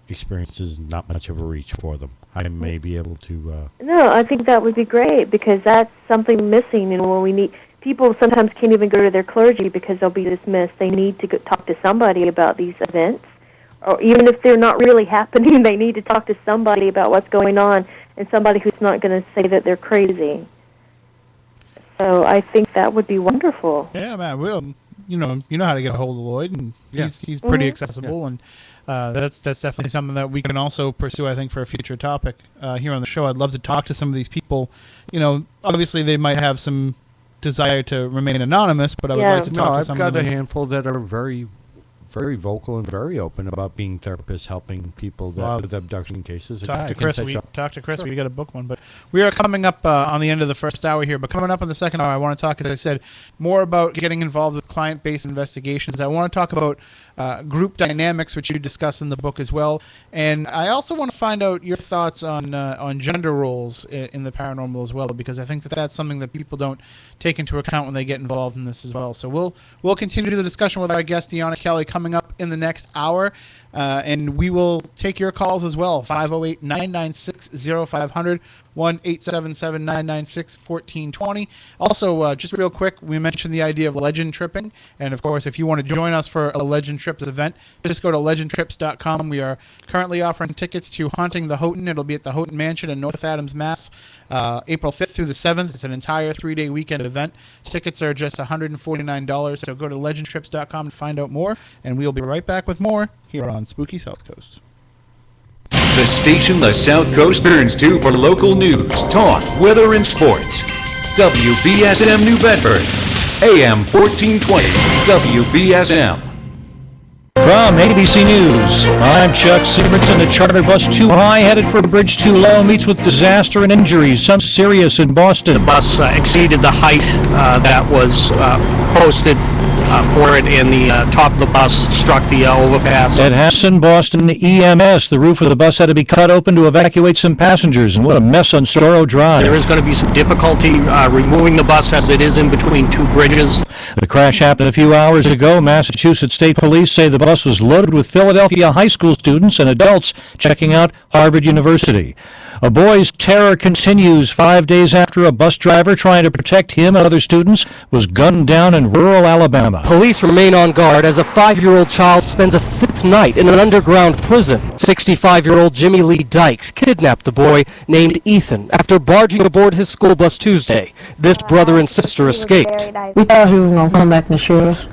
experiences, not much of a reach for them. I may be able to... No, I think that would be great, because that's something missing, when we need... People sometimes can't even go to their clergy because they'll be dismissed. They need to talk to somebody about these events, or even if they're not really happening, they need to talk to somebody about what's going on, and somebody who's not going to say that they're crazy. So I think that would be wonderful. Yeah, man, you know how to get a hold of Lloyd, and he's pretty accessible, and that's definitely something that we can also pursue, I think, for a future topic here on the show. I'd love to talk to some of these people. You know, obviously they might have some desire to remain anonymous, but I would like to talk to some I've of got them. a handful that are very, very vocal and very open about being therapists, helping people with abduction cases. Talk to Chris. We got to book one. But we are coming up on the end of the first hour here. But coming up in the second hour, I want to talk, as I said, more about getting involved with client-based investigations. I want to talk about group dynamics, which you discuss in the book as well. And I also want to find out your thoughts on gender roles in the paranormal as well, because I think that's something that people don't take into account when they get involved in this as well. So we'll continue the discussion with our guest, Deonna Kelli, coming up in the next hour. And we will take your calls as well. 508-996-0500, 1-877-996-1420. Also, just real quick, we mentioned the idea of legend tripping. And, of course, if you want to join us for a Legend Trips event, just go to legendtrips.com. We are currently offering tickets to Haunting the Houghton. It'll be at the Houghton Mansion in North Adams, Mass. April 5th through the 7th. It's an entire 3-day weekend event. Tickets are just $149. So go to legendtrips.com to find out more. And we'll be right back with more here on Spooky South Coast. The station the South Coast turns to for local news, talk, weather, and sports. WBSM New Bedford, AM 1420, WBSM. From ABC News, I'm Chuck Sivertson. The charter bus too high headed for bridge too low meets with disaster and injuries, some serious in Boston. The bus exceeded the height that was posted for it, and the top of the bus struck the overpass. At Hassan, Boston EMS, the roof of the bus had to be cut open to evacuate some passengers, and what a mess on Storrow Drive. There is going to be some difficulty removing the bus as it is in between two bridges. The crash happened a few hours ago. Massachusetts State Police say the bus was loaded with Philadelphia high school students and adults checking out Harvard University. A boy's terror continues 5 days after a bus driver trying to protect him and other students was gunned down in rural Alabama. Police remain on guard as a 5-year-old child spends a 5th night in an underground prison. 65-year-old Jimmy Lee Dykes kidnapped the boy named Ethan after barging aboard his school bus Tuesday. This brother and sister escaped. We thought he was going to come back and shoot us.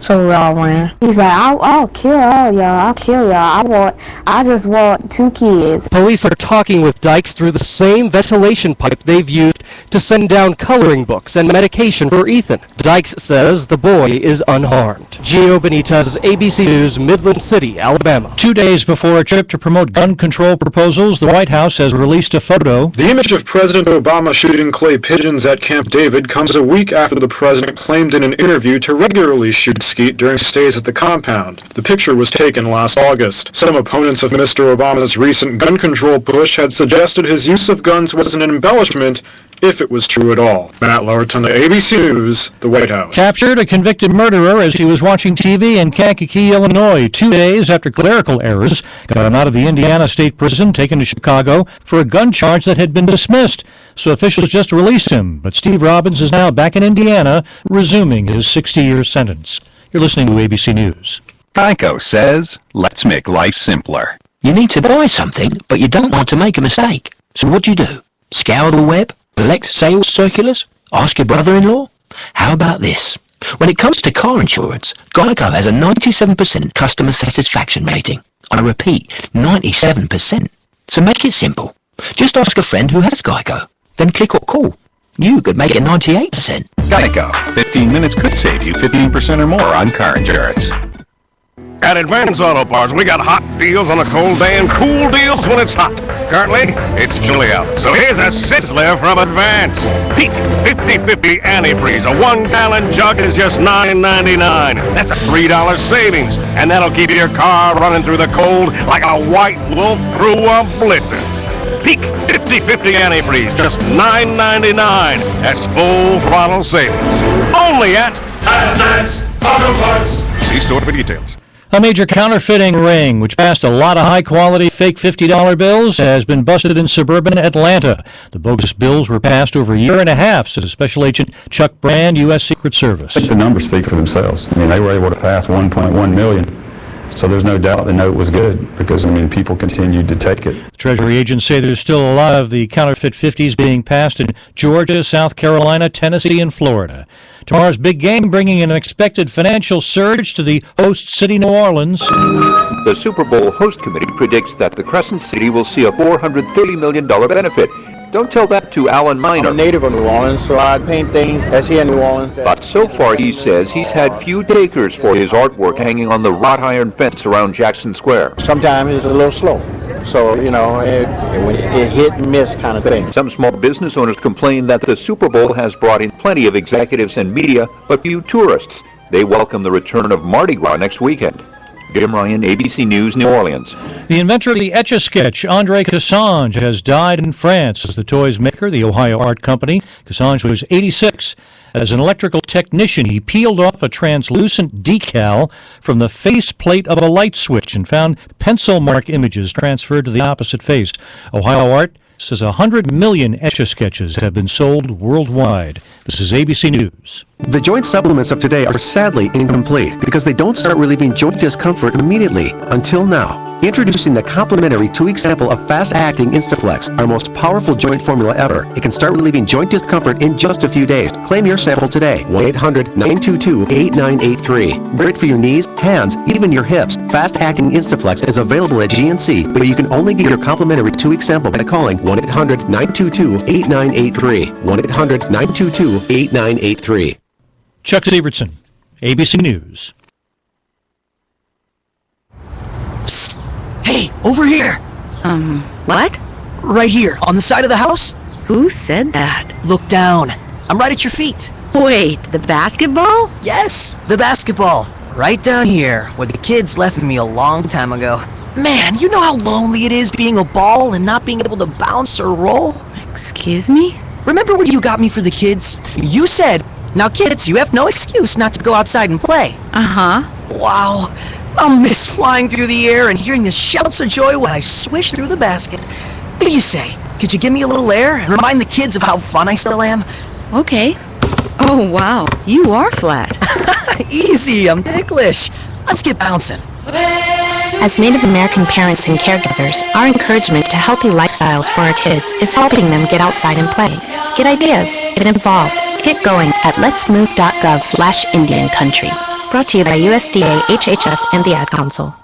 So we all ran. He's like, I'll kill all y'all. I'll kill y'all. I just want 2 kids. Police are talking with Dykes through the same ventilation pipe they've used to send down coloring books and medication for Ethan. Dykes says the boy is unharmed. Gio Benitez, ABC News, Midland City, Alabama. 2 days before a trip to promote gun control proposals, the White House has released a photo. The image of President Obama shooting clay pigeons at Camp David comes a week after the president claimed in an interview to regularly shoot skeet during stays at the compound. The picture was taken last August. Some opponents of Mr. Obama's recent gun control push had suggested his use of guns was an embellishment, if it was true at all. Matt Larton, the ABC News, the White House. Captured a convicted murderer as he was watching TV in Kankakee, Illinois, 2 days after clerical errors got him out of the Indiana State Prison, taken to Chicago for a gun charge that had been dismissed. So officials just released him. But Steve Robbins is now back in Indiana, resuming his 60-year sentence. You're listening to ABC News. Geico says, let's make life simpler. You need to buy something, but you don't want to make a mistake. So what do? Scour the web? Collect sales circulars? Ask your brother-in-law? How about this? When it comes to car insurance, Geico has a 97% customer satisfaction rating. I repeat, 97%. So make it simple. Just ask a friend who has Geico. Then click or call. You could make it 98%. Geico. 15 minutes could save you 15% or more on car insurance. At Advance Auto Parts, we got hot deals on a cold day and cool deals when it's hot. Currently, it's chilly out, so here's a sizzler from Advance. Peak 50/50 antifreeze. A 1-gallon jug is just $9.99. That's a $3 savings, and that'll keep your car running through the cold like a white wolf through a blizzard. Peak 50/50 antifreeze, just $9.99. That's full throttle savings. Only at Advance Auto Parts. See store for details. A major counterfeiting ring, which passed a lot of high-quality fake $50 bills, has been busted in suburban Atlanta. The bogus bills were passed over a year and a half, said Special Agent Chuck Brand, U.S. Secret Service. I think the numbers speak for themselves. I mean, they were able to pass 1.1 million. So there's no doubt the note was good because, people continued to take it. Treasury agents say there's still a lot of the counterfeit 50s being passed in Georgia, South Carolina, Tennessee, and Florida. Tomorrow's big game bringing an expected financial surge to the host city, New Orleans. The Super Bowl host committee predicts that the Crescent City will see a $430 million benefit. Don't tell that to Alan Miner. I'm a native of New Orleans, so I paint things that's here in New Orleans. But so far, he says he's had few takers for his artwork hanging on the wrought iron fence around Jackson Square. Sometimes it's a little slow. So, you know, it hit and miss kind of thing. Some small business owners complain that the Super Bowl has brought in plenty of executives and media, but few tourists. They welcome the return of Mardi Gras next weekend. Jim Ryan, ABC News, New Orleans. The inventor of the Etch-a-Sketch, André Cassange, has died in France. As the toy's maker, the Ohio art company, Cassange was 86. As an electrical technician, he peeled off a translucent decal from the faceplate of a light switch and found pencil mark images transferred to the opposite face. Ohio Art says 100 million Etch-a-Sketches have been sold worldwide. This is ABC News. The joint supplements of today are sadly incomplete because they don't start relieving joint discomfort immediately, until now. Introducing the complimentary 2-week sample of fast-acting Instaflex, our most powerful joint formula ever. It can start relieving joint discomfort in just a few days. Claim your sample today. 1-800-922-8983. Great for your knees, hands, even your hips. Fast-acting Instaflex is available at GNC, but you can only get your complimentary 2-week sample by calling 1-800-922-8983. 1-800-922-8983. Chuck Severson, ABC News. Psst. Hey, over here! What? Right here, on the side of the house. Who said that? Look down. I'm right at your feet. Wait, the basketball? Yes, the basketball. Right down here, where the kids left me a long time ago. Man, you know how lonely it is being a ball and not being able to bounce or roll? Excuse me? Remember when you got me for the kids? You said, now kids, you have no excuse not to go outside and play. Uh-huh. Wow. I'll miss flying through the air and hearing the shouts of joy when I swish through the basket. What do you say? Could you give me a little air and remind the kids of how fun I still am? Okay. Oh, wow. You are flat. Easy, I'm ticklish. Let's get bouncing. As Native American parents and caregivers, our encouragement to healthy lifestyles for our kids is helping them get outside and play. Get ideas, get involved, get going at letsmove.gov/Indian Country. Brought to you by USDA, HHS, and the Ad Council.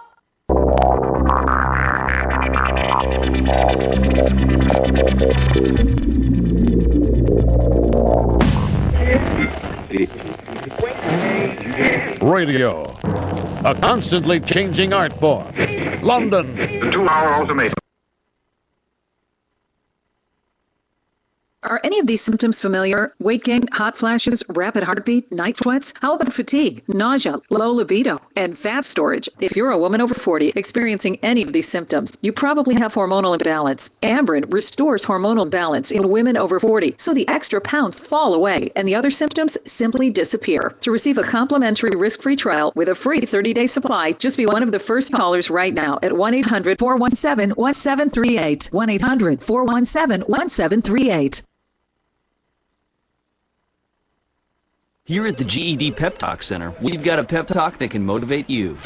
Radio, a constantly changing art form. London. The 2-hour ultimatum. Are any of these symptoms familiar? Weight gain, hot flashes, rapid heartbeat, night sweats? How about fatigue, nausea, low libido, and fat storage? If you're a woman over 40 experiencing any of these symptoms, you probably have hormonal imbalance. Amberen restores hormonal balance in women over 40, so the extra pounds fall away and the other symptoms simply disappear. To receive a complimentary risk-free trial with a free 30-day supply, just be one of the first callers right now at 1-800-417-1738. 1-800-417-1738. Here at the GED Pep Talk Center, we've got a pep talk that can motivate you.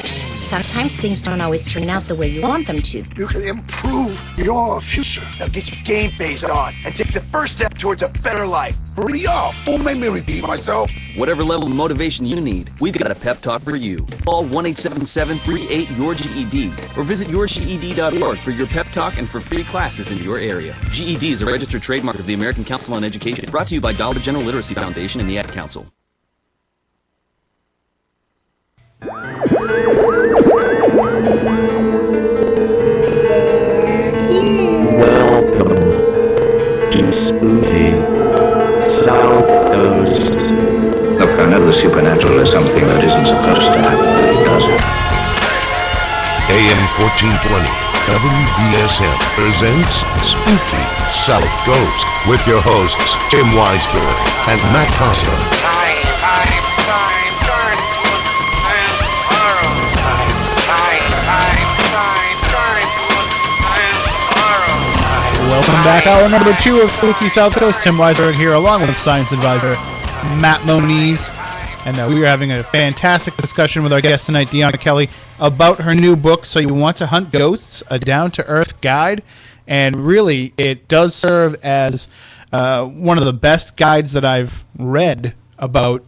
Sometimes things don't always turn out the way you want them to. You can improve your future. Now get your game face on and take the first step towards a better life. Hurry up! Don't make me repeat myself. Whatever level of motivation you need, we've got a pep talk for you. Call 1-877-38-YOUR-GED or visit yourged.org for your pep talk and for free classes in your area. GED is a registered trademark of the American Council on Education, brought to you by Dollar General Literacy Foundation and the Ad Council. Welcome to Spooky Southcoast. Look, I know the supernatural is something that isn't supposed to happen, but it does happen. AM 1420, WBSM presents Spooky Southcoast with your hosts Tim Weisberg and Matt Costa. Welcome back. Hour number 2 of Spooky Southcoast. Tim Weisberg here, along with science advisor Matt Moniz. And we are having a fantastic discussion with our guest tonight, Deonna Kelli, about her new book, So You Want to Hunt Ghosts, a down-to-earth guide. And really, it does serve as one of the best guides that I've read about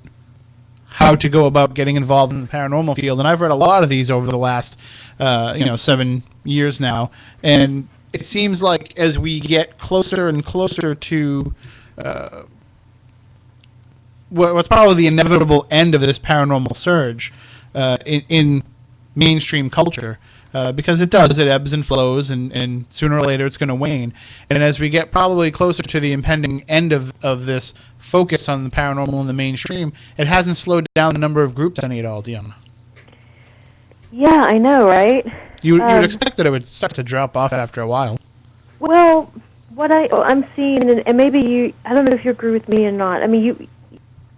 how to go about getting involved in the paranormal field. And I've read a lot of these over the last 7 years now, and it seems like as we get closer and closer to what's probably the inevitable end of this paranormal surge in mainstream culture, because it ebbs and flows, and sooner or later it's going to wane. And as we get probably closer to the impending end of this focus on the paranormal in the mainstream, it hasn't slowed down the number of groups any at all, Deonna. Yeah, I know, right? You would expect that it would start to drop off after a while. Well, what I'm seeing, and maybe I don't know if you agree with me or not. I mean,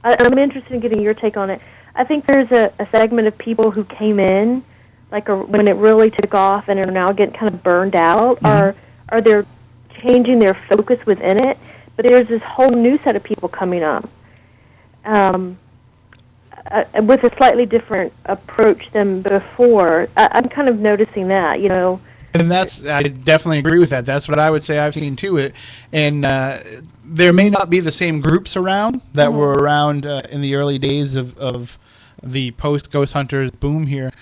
I'm interested in getting your take on it. I think there's a segment of people who came in, when it really took off, and are now getting kind of burned out, or they're changing their focus within it. But there's this whole new set of people coming up with a slightly different approach than before. I'm kind of noticing that, And I definitely agree with that. That's what I would say I've seen too. And there may not be the same groups around that were around in the early days of the post-Ghost Hunters boom here.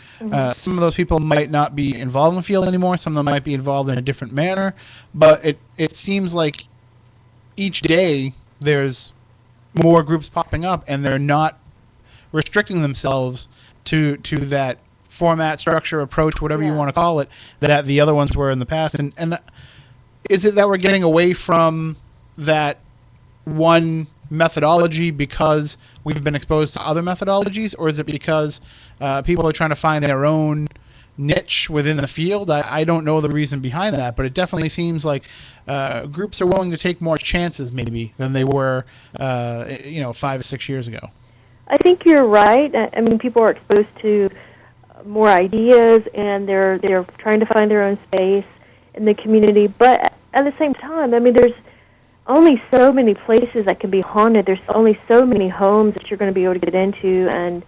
Some of those people might not be involved in the field anymore. Some of them might be involved in a different manner. But it seems like each day there's more groups popping up, and they're not restricting themselves to that format, structure, approach, whatever you want to call it, that the other ones were in the past. And is it that we're getting away from that one methodology because we've been exposed to other methodologies, or is it because people are trying to find their own niche within the field? I don't know the reason behind that, but it definitely seems like groups are willing to take more chances maybe than they were 5 or 6 years ago. I think you're right. I mean, people are exposed to more ideas, and they're trying to find their own space in the community. But at the same time, I mean, there's only so many places that can be haunted. There's only so many homes that you're going to be able to get into, and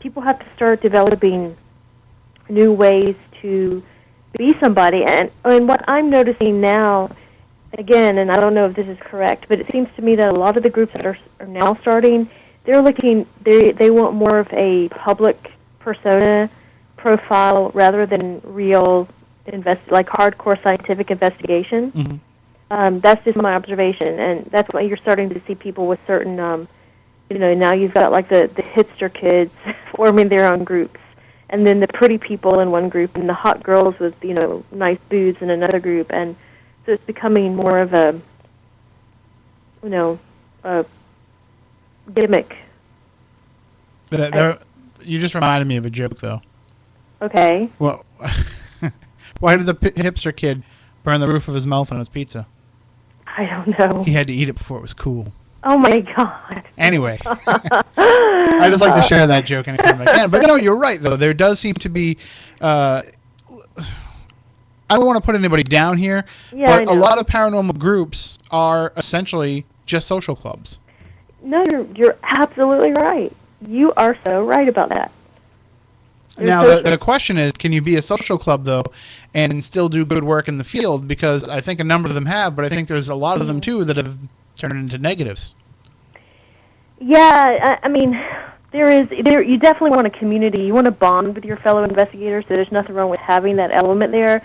people have to start developing new ways to be somebody. And what I'm noticing now, again, and I don't know if this is correct, but it seems to me that a lot of the groups that are now starting, they want more of a public persona profile rather than real like hardcore scientific investigation. Mm-hmm. That's just my observation, and that's why you're starting to see people with certain, now you've got like the hipster kids forming their own groups, and then the pretty people in one group, and the hot girls with nice boobs in another group, and so it's becoming more of a gimmick. You just reminded me of a joke, though. Okay. Well, why did the hipster kid burn the roof of his mouth on his pizza? I don't know. He had to eat it before it was cool. Oh, my God. Anyway. I just like to share that joke anytime I can. But no, you're right, though. There does seem to be... I don't want to put anybody down here, but a lot of paranormal groups are essentially just social clubs. No, you're absolutely right. You are so right about that. Now, the question is, can you be a social club, though, and still do good work in the field? Because I think a number of them have, but I think there's a lot of them, too, that have turned into negatives. Yeah, I mean, you definitely want a community. You want to bond with your fellow investigators, so there's nothing wrong with having that element there.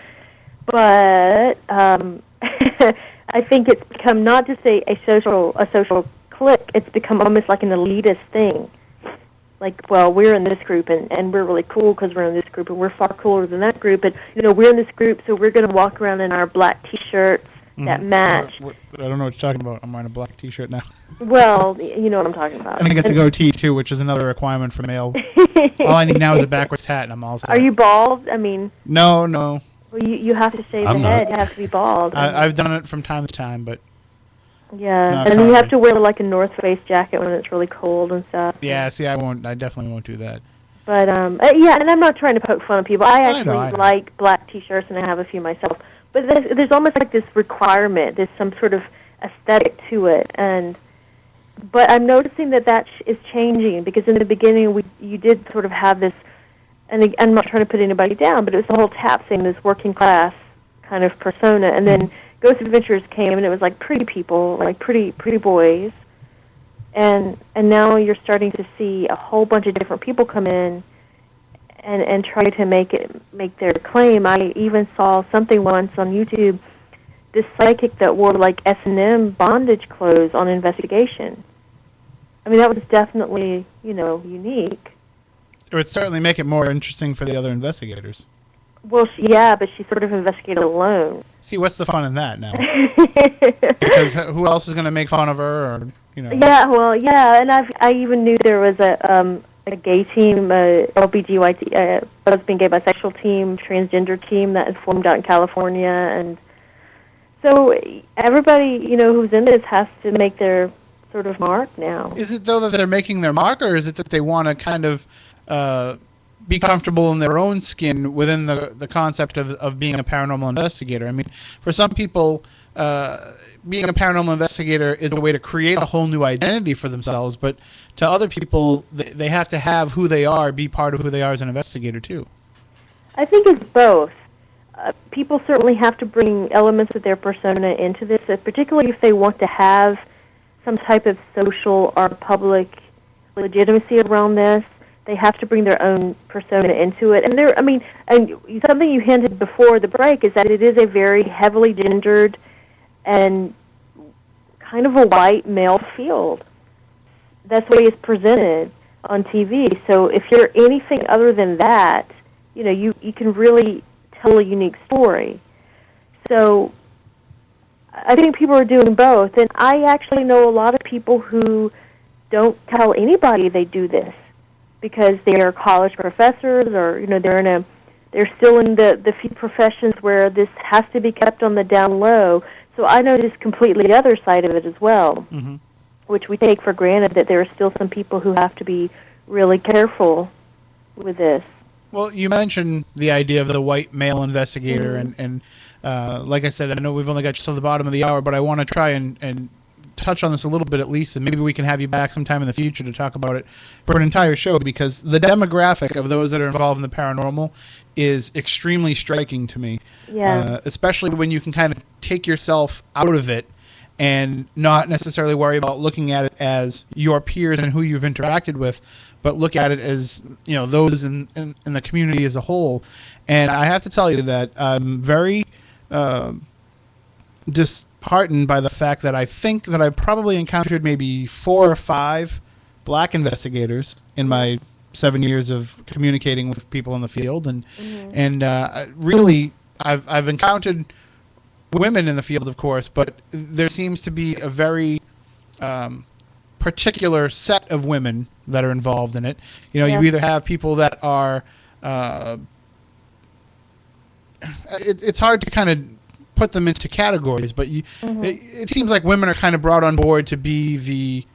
But I think it's become not just a social clique, it's become almost like an elitist thing. Like, well, we're in this group, and we're really cool because we're in this group, and we're far cooler than that group. And, we're in this group, so we're going to walk around in our black T-shirts that match. I don't know what you're talking about. I'm wearing a black T-shirt now. Well, you know what I'm talking about. And I get the goatee, too, which is another requirement for male. All I need now is a backwards hat, and I'm all set. Are you bald? I mean... No. Well, you have to shave the head. You have to be bald. I've done it from time to time, but... Yeah, and you have to wear like a North Face jacket when it's really cold and stuff. Yeah, see, I definitely won't do that. But, yeah, and I'm not trying to poke fun at people. I actually like black T-shirts, and I have a few myself. But there's almost like this requirement. There's some sort of aesthetic to it. But I'm noticing that is changing, because in the beginning you did sort of have this, and I'm not trying to put anybody down, but it was the whole tap thing, this working class kind of persona. And then Ghost Adventures came, and it was like pretty people, like pretty boys. And now you're starting to see a whole bunch of different people come in and try to make their claim. I even saw something once on YouTube, this psychic that wore like S&M bondage clothes on investigation. I mean, that was definitely, unique. It would certainly make it more interesting for the other investigators. Well, yeah, but she sort of investigated alone. See, what's the fun in that now? Because who else is going to make fun of her, or Yeah, well, yeah, and I even knew there was a gay team, LBGYT, lesbian, gay, bisexual team, transgender team that is formed out in California, and so everybody, who's in this has to make their sort of mark now. Is it though that they're making their mark, or is it that they want to kind of be comfortable in their own skin within the concept of being a paranormal investigator? I mean, for some people, being a paranormal investigator is a way to create a whole new identity for themselves, but to other people, they have to have who they are, be part of who they are as an investigator too. I think it's both. People certainly have to bring elements of their persona into this, particularly if they want to have some type of social or public legitimacy around this. They have to bring their own persona into it. And something you hinted before the break is that it is a very heavily gendered and kind of a white male field. That's the way it's presented on TV. So if you're anything other than that, you can really tell a unique story. So I think people are doing both. And I actually know a lot of people who don't tell anybody they do this, because they are college professors, or they're still in the few professions where this has to be kept on the down low. So I notice completely the other side of it as well, which we take for granted, that there are still some people who have to be really careful with this. Well, you mentioned the idea of the white male investigator, and like I said, I know we've only got you till the bottom of the hour, but I want to try and touch on this a little bit at least, and maybe we can have you back sometime in the future to talk about it for an entire show, because the demographic of those that are involved in the paranormal is extremely striking to me. Yeah. Especially when you can kind of take yourself out of it and not necessarily worry about looking at it as your peers and who you've interacted with, but look at it as those in the community as a whole. And I have to tell you that I'm very disheartened by the fact that I think that I've probably encountered maybe 4 or 5 black investigators in my 7 years of communicating with people in the field, and really I've encountered women in the field, of course, but there seems to be a very particular set of women that are involved in it. You either have people that are it's hard to kind of put them into categories, but it seems like women are kind of brought on board to be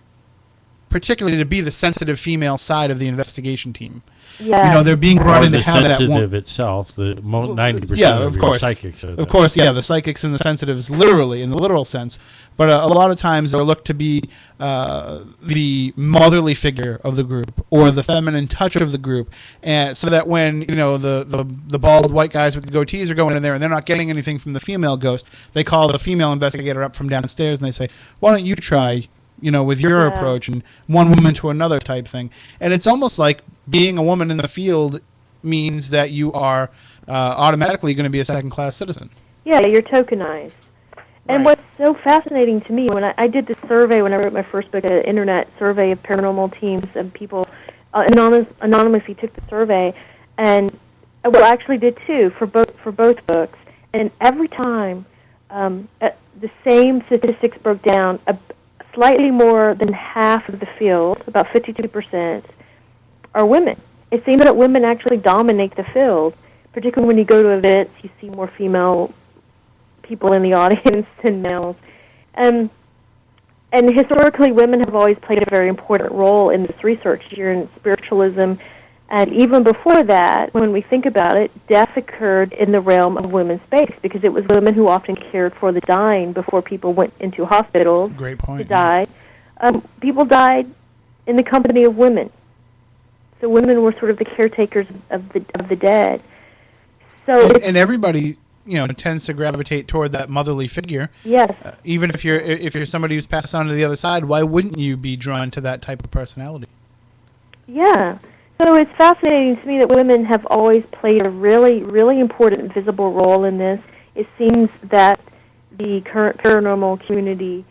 particularly to be the sensitive female side of the investigation team. Yeah. They're being brought in to have that one. The sensitive itself, the 90% of of course. psychics. Of course, yeah, the psychics and the sensitives, literally, in the literal sense. But a lot of times they're looked to be the motherly figure of the group, or the feminine touch of the group, and so that when the bald white guys with the goatees are going in there and they're not getting anything from the female ghost, they call the female investigator up from downstairs and they say, "Why don't you try?" with your approach, and one woman to another type thing. And it's almost like being a woman in the field means that you are automatically going to be a second-class citizen. Yeah, you're tokenized. And what's so fascinating to me, when I did this survey, when I wrote my first book, an internet survey of paranormal teams, and people anonymously took the survey, and I actually did too for both books. And every time, the same statistics broke down. Slightly more than half of the field, about 52%, are women. It seems that women actually dominate the field, particularly when you go to events, you see more female people in the audience than males. And historically, women have always played a very important role in this research here in spiritualism. And even before that, when we think about it, death occurred in the realm of women's space, because it was women who often cared for the dying before people went into hospitals to die. People died in the company of women. So women were sort of the caretakers of the dead. So and everybody tends to gravitate toward that motherly figure. Yes. Even if you're somebody who's passed on to the other side, why wouldn't you be drawn to that type of personality? Yeah. So it's fascinating to me that women have always played a really, really important visible role in this. It seems that the current paranormal community,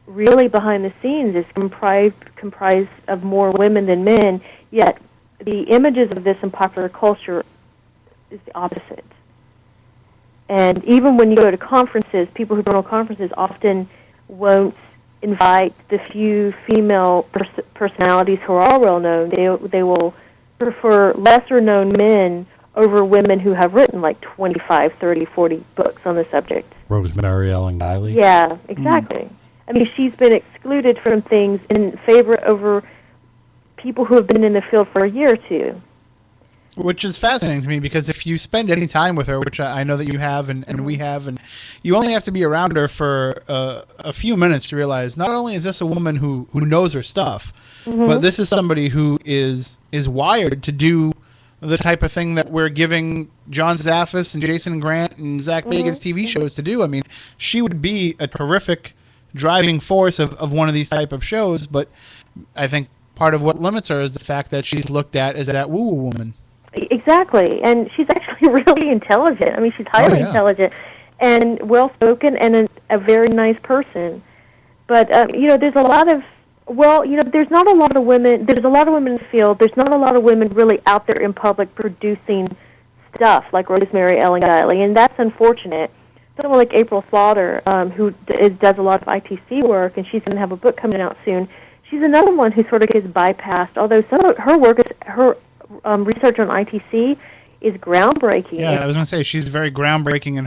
really behind the scenes, is comprised of more women than men, yet the images of this in popular culture is the opposite. And even when you go to conferences, people who go to conferences often won't invite the few female personalities who are all well known. They will prefer lesser-known men over women who have written like 25, 30, 40 books on the subject. Rosemary Ellen Guiley. Yeah, exactly. I mean, she's been excluded from things in favor over people who have been in the field for a year or two. Which is fascinating to me, because if you spend any time with her, which I know that you have and we have, and you only have to be around her for a few minutes to realize not only is this a woman who knows her stuff, but this is somebody who is wired to do the type of thing that we're giving John Zaffis and Jason Grant and Zach Bagans TV shows to do. I mean, she would be a terrific driving force of one of these type of shows, but I think part of what limits her is the fact that she's looked at as that woo-woo woman. Exactly, and she's actually really intelligent. I mean, she's highly intelligent and well-spoken and a very nice person. But, there's a lot of, there's not a lot of women, there's a lot of women in the field, there's not a lot of women really out there in public producing stuff like Rosemary Ellen Guiley, and that's unfortunate. Someone like April Slaughter, who does a lot of ITC work, and she's going to have a book coming out soon, she's another one who sort of gets bypassed, although some of her work, her research on ITC is groundbreaking. Yeah, I was going to say she's very groundbreaking in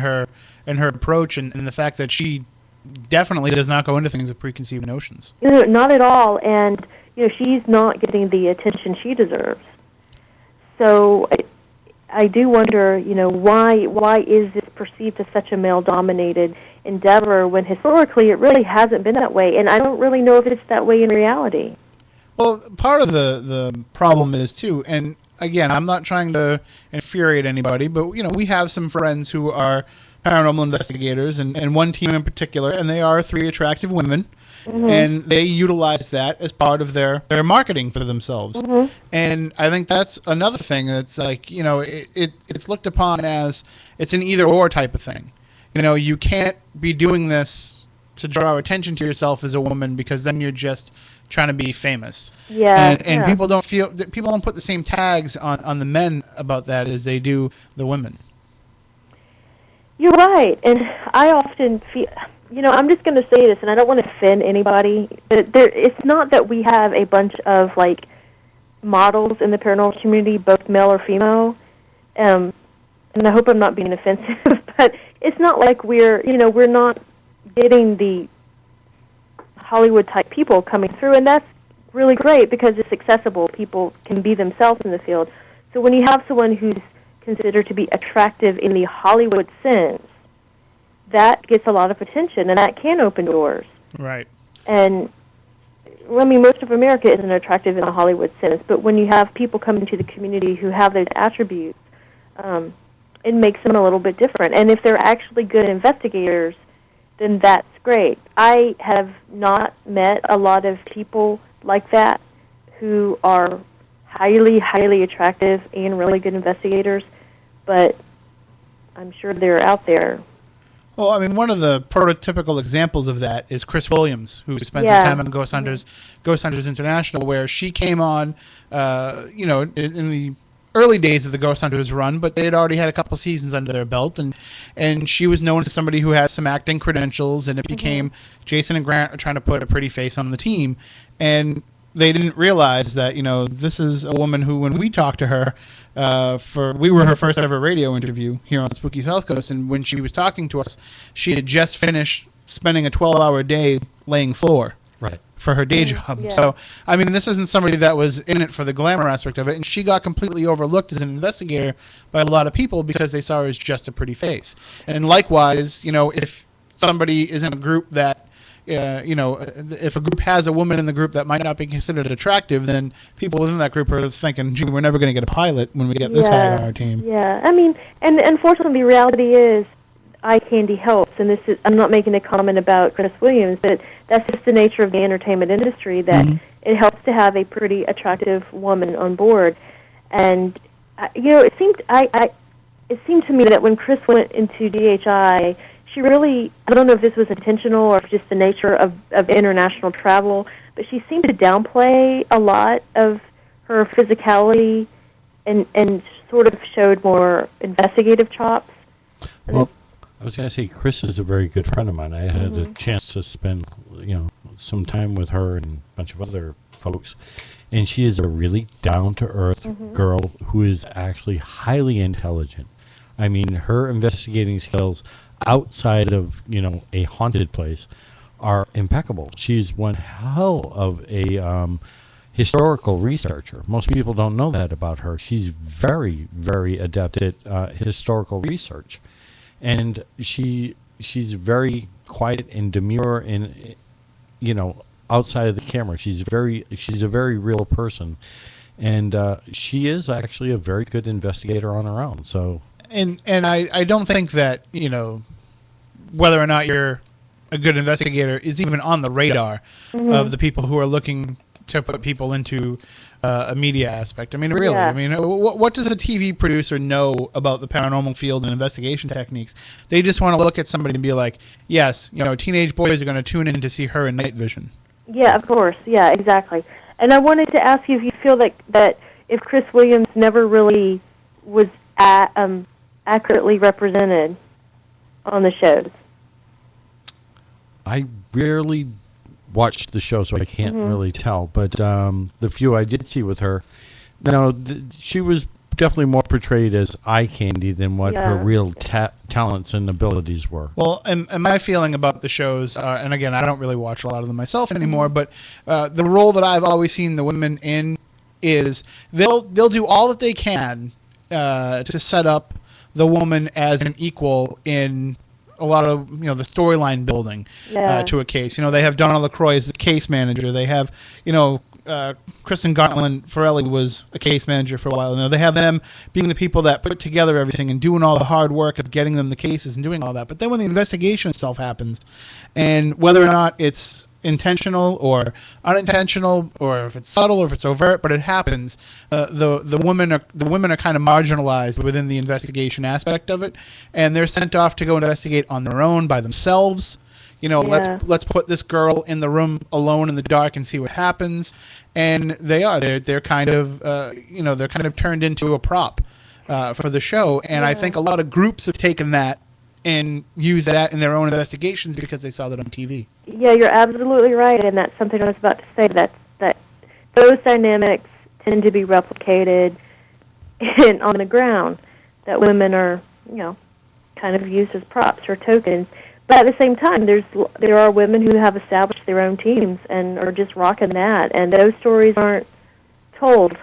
her approach, and the fact that she definitely does not go into things with preconceived notions. Not at all, and she's not getting the attention she deserves. So I do wonder, why is this perceived as such a male-dominated endeavor when historically it really hasn't been that way, and I don't really know if it's that way in reality. Well, part of the problem is, too, and again, I'm not trying to infuriate anybody, but, we have some friends who are paranormal investigators, and one team in particular, and they are 3 attractive women, and they utilize that as part of their marketing for themselves. And I think that's another thing that's like, it's looked upon as it's an either-or type of thing. You can't be doing this to draw attention to yourself as a woman, because then you're just trying to be famous. Yeah. And people don't put the same tags on the men about that as they do the women. You're right, and I often feel, I'm just going to say this, and I don't want to offend anybody. It's not that we have a bunch of models in the paranormal community, both male or female, and I hope I'm not being offensive, but it's not like we're not getting the Hollywood-type people coming through, and that's really great because it's accessible. People can be themselves in the field. So when you have someone who's considered to be attractive in the Hollywood sense, that gets a lot of attention, and that can open doors. Right. And, most of America isn't attractive in a Hollywood sense, but when you have people come into the community who have those attributes, it makes them a little bit different. And if they're actually good investigators, then that's great. I have not met a lot of people like that who are highly, highly attractive and really good investigators, but I'm sure they're out there. Well, one of the prototypical examples of that is Chris Williams, who spent some time on Ghost Hunters International, where she came on, in the early days of the Ghost Hunters run, but they had already had a couple seasons under their belt, and she was known as somebody who has some acting credentials, and it became Jason and Grant are trying to put a pretty face on the team, and they didn't realize that, this is a woman who, when we talked to her, we were her first ever radio interview here on Spooky Southcoast, and when she was talking to us, she had just finished spending a 12-hour day laying floor. Right. For her day job. Yeah. So, this isn't somebody that was in it for the glamour aspect of it, and she got completely overlooked as an investigator by a lot of people because they saw her as just a pretty face. And likewise, if somebody is in a group that, if a group has a woman in the group that might not be considered attractive, then people within that group are thinking, gee, we're never going to get a pilot when we get this guy on our team. Yeah, and unfortunately, the reality is eye candy helps, and this is, I'm not making a comment about Chris Williams, but that's just the nature of the entertainment industry, that it helps to have a pretty attractive woman on board. And it seemed to me that when Chris went into DHI, she really, I don't know if this was intentional or if just the nature of international travel, but she seemed to downplay a lot of her physicality and sort of showed more investigative chops. Well, I was going to say, Chris is a very good friend of mine. I had a chance to spend, some time with her and a bunch of other folks, and she is a really down-to-earth girl who is actually highly intelligent. I mean, her investigating skills outside of, a haunted place are impeccable. She's one hell of a historical researcher. Most people don't know that about her. She's very, very adept at historical research. And she's very quiet and demure and, outside of the camera. She's a very real person. And she is actually a very good investigator on her own. So... And I don't think that, whether or not you're a good investigator is even on the radar of the people who are looking to put people into a media aspect. I mean, really, what does a TV producer know about the paranormal field and investigation techniques? They just want to look at somebody and be like, yes, teenage boys are going to tune in to see her in night vision. Yeah, of course. Yeah, exactly. And I wanted to ask you if you feel that if Chris Williams never really was accurately represented on the shows. I rarely watched the show, so I can't really tell. But the few I did see with her, she was definitely more portrayed as eye candy than what her real talents and abilities were. Well, and my feeling about the shows, and again, I don't really watch a lot of them myself anymore, but the role that I've always seen the women in is they'll do all that they can to set up the woman as an equal in a lot of the storyline building to a case. They have Donna LaCroix as the case manager. They have Kristen Gartland-Farrelly was a case manager for a while. They have them being the people that put together everything and doing all the hard work of getting them the cases and doing all that. But then when the investigation itself happens, and whether or not it's intentional or unintentional, or if it's subtle or if it's overt, but it happens, the women are kind of marginalized within the investigation aspect of it, and they're sent off to go investigate on their own by themselves. Let's put this girl in the room alone in the dark and see what happens. And they're kind of they're kind of turned into a prop for the show. And I think a lot of groups have taken that and use that in their own investigations because they saw that on TV. Yeah, you're absolutely right, and that's something I was about to say. That those dynamics tend to be replicated on the ground. That women are, kind of used as props or tokens. But at the same time, there are women who have established their own teams and are just rocking that, and those stories aren't told.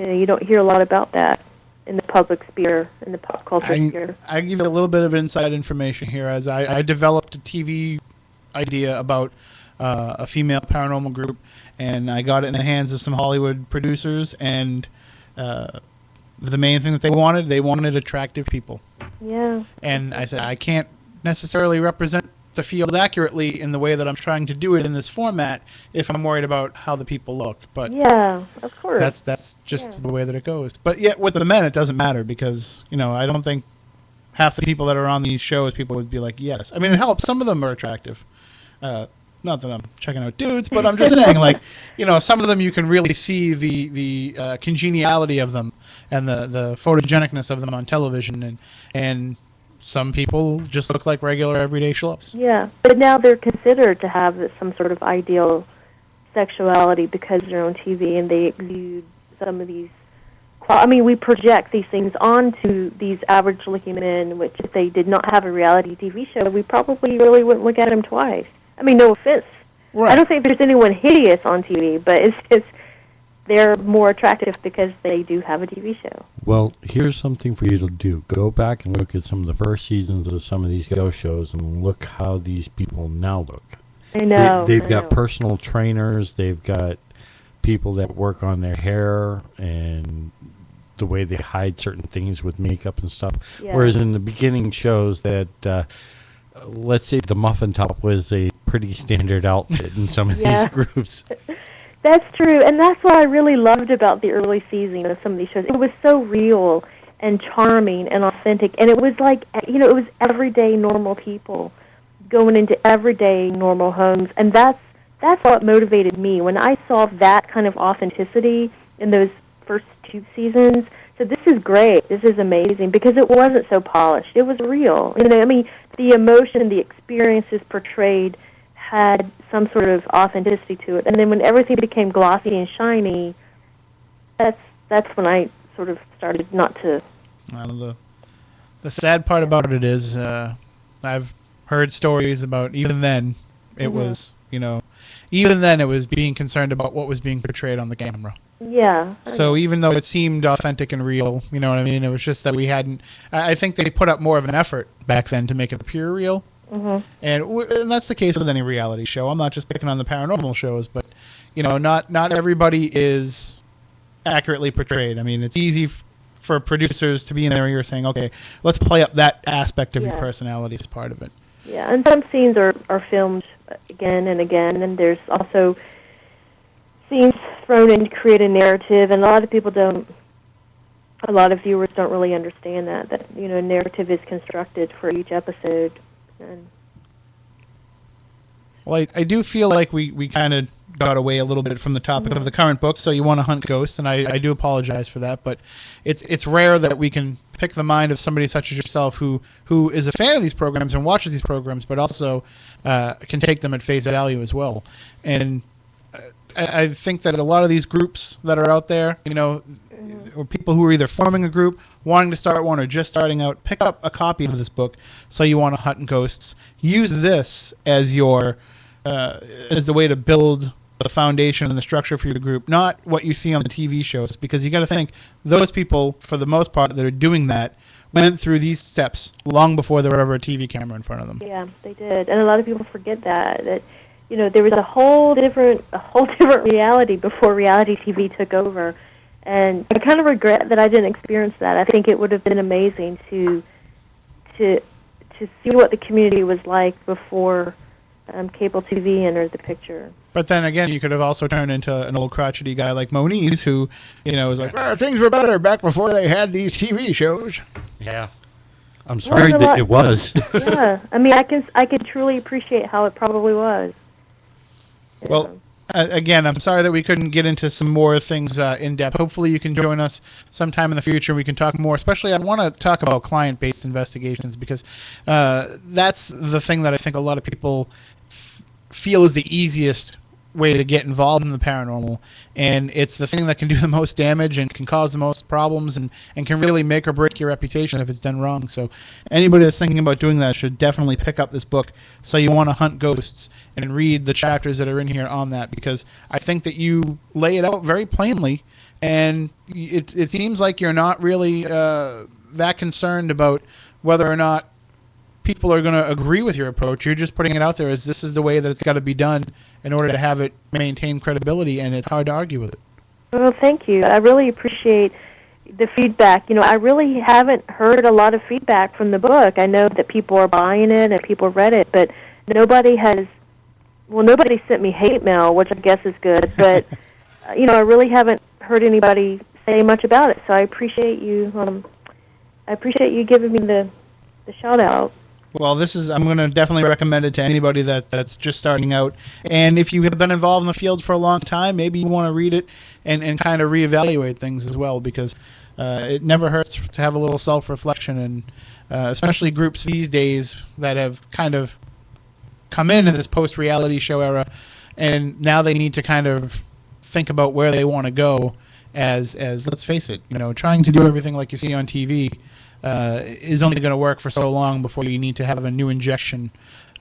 You don't hear a lot about that in the public sphere, in the pop culture sphere. I give you a little bit of inside information here, as I developed a TV idea about a female paranormal group, and I got it in the hands of some Hollywood producers, and the main thing that they wanted attractive people. Yeah. And I said, I can't necessarily represent the field accurately in the way that I'm trying to do it in this format if I'm worried about how the people look. But yeah, of course. That's just the way that it goes. But yet with the men, it doesn't matter because, I don't think half the people that are on these shows, people would be like, yes. I mean, it helps. Some of them are attractive. Not that I'm checking out dudes, but I'm just saying, some of them you can really see the congeniality of them and the photogenicness of them on television, and some people just look like regular everyday schlubs. Yeah, but now they're considered to have some sort of ideal sexuality because they're on TV and they exude some of these. We project these things onto these average-looking men, which if they did not have a reality TV show, we probably really wouldn't look at them twice. No offense. Right. I don't think there's anyone hideous on TV, but it's just they're more attractive because they do have a TV show. Well, here's something for you to do. Go back and look at some of the first seasons of some of these ghost shows and look how these people now look. I know. They've got personal trainers. They've got people that work on their hair and the way they hide certain things with makeup and stuff. Yeah. Whereas in the beginning shows that, let's say the muffin top was a pretty standard outfit in some of these groups. That's true, and that's what I really loved about the early season of some of these shows. It was so real and charming and authentic, and it was like, it was everyday normal people going into everyday normal homes, and that's what motivated me. When I saw that kind of authenticity in those first 2 seasons, so this is great, this is amazing, because it wasn't so polished. It was real. I mean, the emotion, the experiences portrayed had some sort of authenticity to it. And then when everything became glossy and shiny, that's when I sort of started not to. Well, the sad part about it is I've heard stories about even then it was, even then it was being concerned about what was being portrayed on the camera. Yeah. So even though it seemed authentic and real, you know what I mean? It was just that we hadn't. I think they put up more of an effort back then to make it appear real. Mm-hmm. And that's the case with any reality show. I'm not just picking on the paranormal shows, but not everybody is accurately portrayed. I mean, it's easy for producers to be in their ear saying, "Okay, let's play up that aspect of your personality as part of it." Yeah, and some scenes are filmed again and again, and there's also scenes thrown in to create a narrative, and a lot of viewers don't really understand that narrative is constructed for each episode. Well, I do feel like we kind of got away a little bit from the topic of the current book, so you want to hunt ghosts, and I do apologize for that, but it's rare that we can pick the mind of somebody such as yourself who is a fan of these programs and watches these programs, but also can take them at face value as well. And I think that a lot of these groups that are out there, or people who are either forming a group, wanting to start one, or just starting out, pick up a copy of this book, So You Want to Hunt Ghosts. Use this as your as the way to build the foundation and the structure for your group, not what you see on the TV shows, because you got to think those people, for the most part, that are doing that went through these steps long before there were ever a TV camera in front of them. Yeah, they did, and a lot of people forget that there was a whole different reality before reality TV took over. And I kind of regret that I didn't experience that. I think it would have been amazing to see what the community was like before cable TV entered the picture. But then again, you could have also turned into an old crotchety guy like Moniz, who was like, things were better back before they had these TV shows. Yeah, I'm sorry that it was. Yeah, I mean, I could truly appreciate how it probably was. Well. Again, I'm sorry that we couldn't get into some more things in depth. Hopefully you can join us sometime in the future and we can talk more. Especially I want to talk about client-based investigations, because that's the thing that I think a lot of people feel is the easiest way to get involved in the paranormal. And it's the thing that can do the most damage and can cause the most problems and can really make or break your reputation if it's done wrong. So anybody that's thinking about doing that should definitely pick up this book, So You Want to Hunt Ghosts, and read the chapters that are in here on that, because I think that you lay it out very plainly, and it seems like you're not really that concerned about whether or not people are going to agree with your approach. You're just putting it out there as this is the way that it's got to be done in order to have it maintain credibility, and it's hard to argue with it. Well, thank you. I really appreciate the feedback. I really haven't heard a lot of feedback from the book. I know that people are buying it and people read it, but nobody sent me hate mail, which I guess is good, but I really haven't heard anybody say much about it. So I appreciate you giving me the shout out. Well, I'm going to definitely recommend it to anybody that's just starting out. And if you have been involved in the field for a long time, maybe you want to read it and kind of reevaluate things as well, because it never hurts to have a little self-reflection, and especially groups these days that have kind of come into this post-reality show era, and now they need to kind of think about where they want to go as let's face it, trying to do everything like you see on TV is only going to work for so long before you need to have a new injection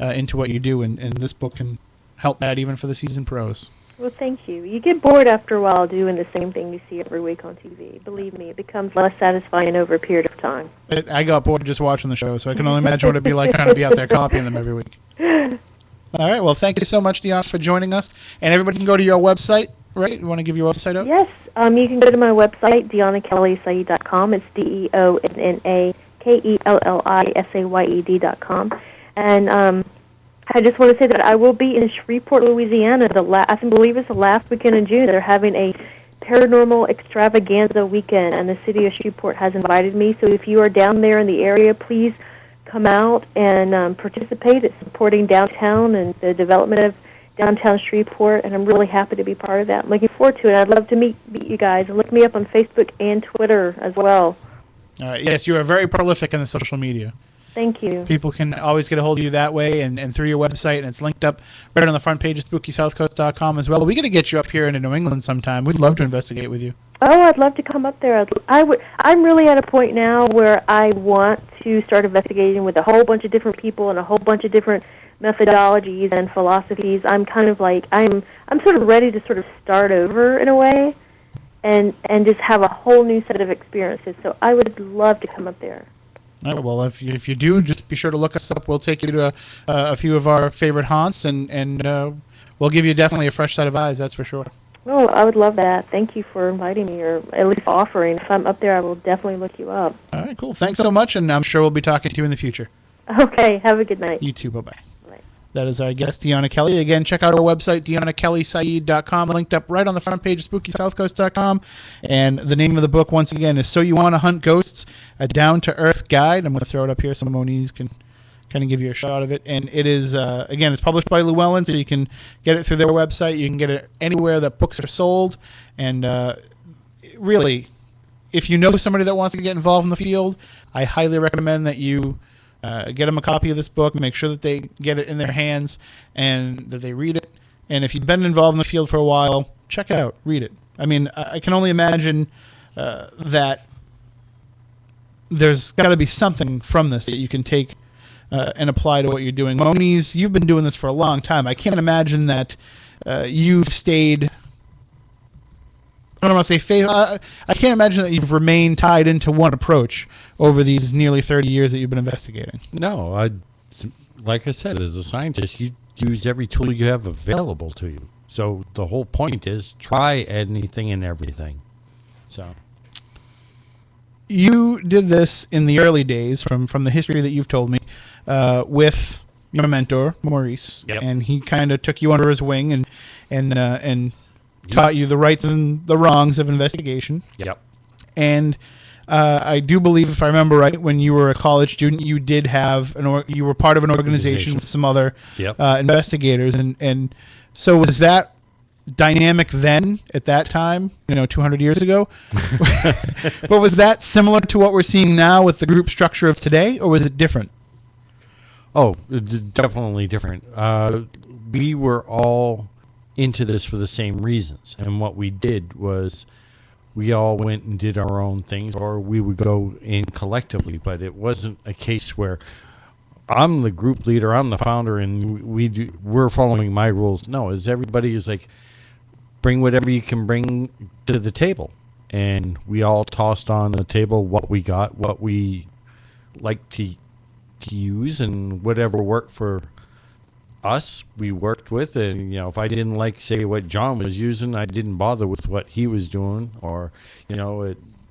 into what you do, and this book can help that even for the seasoned pros. Well, thank you. You get bored after a while doing the same thing you see every week on TV. Believe me, it becomes less satisfying over a period of time. I got bored just watching the show, so I can only imagine what it'd be like trying to be out there copying them every week. All right, well, thank you so much, Deonna, for joining us. And everybody can go to your website, right? You want to give your website up? Yes. You can go to my website, DeonnaKelliSayed.com. It's DeonnaKellisayed.com. And I just want to say that I will be in Shreveport, Louisiana. I believe it's the last weekend in June. They're having a paranormal extravaganza weekend, and the city of Shreveport has invited me. So if you are down there in the area, please come out and participate. It's supporting downtown and the development of downtown Shreveport, and I'm really happy to be part of that. I'm looking forward to it. I'd love to meet you guys. Look me up on Facebook and Twitter as well. Yes, you are very prolific in the social media. Thank you. People can always get a hold of you that way and through your website, and it's linked up right on the front page of SpookySouthcoast.com as well. We got to get you up here into New England sometime. We'd love to investigate with you. Oh, I'd love to come up there. I'm really at a point now where I want to start investigating with a whole bunch of different people and a whole bunch of different methodologies and philosophies. I'm kind of like I'm sort of ready to sort of start over in a way, and just have a whole new set of experiences. So I would love to come up there. All right, well, if you do, just be sure to look us up. We'll take you to a few of our favorite haunts, and we'll give you definitely a fresh set of eyes. That's for sure. Oh, I would love that. Thank you for inviting me, or at least offering. If I'm up there, I will definitely look you up. All right, cool. Thanks so much, and I'm sure we'll be talking to you in the future. Okay, have a good night. You too. Bye-bye. That is our guest, Deonna Kelli. Again, check out our website, DeonnaKelliSayed.com, linked up right on the front page of SpookySouthcoast.com. And the name of the book, once again, is So You Want to Hunt Ghosts, A Down-to-Earth Guide. I'm going to throw it up here so Moniz can kind of give you a shot of it. And it is, again, it's published by Llewellyn, so you can get it through their website. You can get it anywhere that books are sold. And really, if you know somebody that wants to get involved in the field, I highly recommend that you get them a copy of this book, make sure that they get it in their hands and that they read it. And if you've been involved in the field for a while, check it out, read it. I mean, I can only imagine that there's got to be something from this that you can take and apply to what you're doing. Moniz, you've been doing this for a long time. I can't imagine that you've stayed... I don't want to say faith. I can't imagine that you've remained tied into one approach over these nearly 30 years that you've been investigating. No, like I said, as a scientist, you use every tool you have available to you. So the whole point is try anything and everything. So you did this in the early days, from the history that you've told me, with your mentor Maurice, and he kind of took you under his wing and taught you the rights and the wrongs of investigation. Yep. And I do believe, if I remember right, when you were a college student, you did have you were part of an organization with some other investigators, and so was that dynamic then at that time, 200 years ago? But was that similar to what we're seeing now with the group structure of today, or was it different? Oh, definitely different. We were all into this for the same reasons, and what we did was we all went and did our own things, or we would go in collectively, but it wasn't a case where I'm the group leader, I'm the founder, and we're following my rules. No, everybody is like, bring whatever you can bring to the table, and we all tossed on the table what we got, what we like to use, and whatever worked for us, we worked with it. And, if I didn't like, say, what John was using, I didn't bother with what he was doing, or,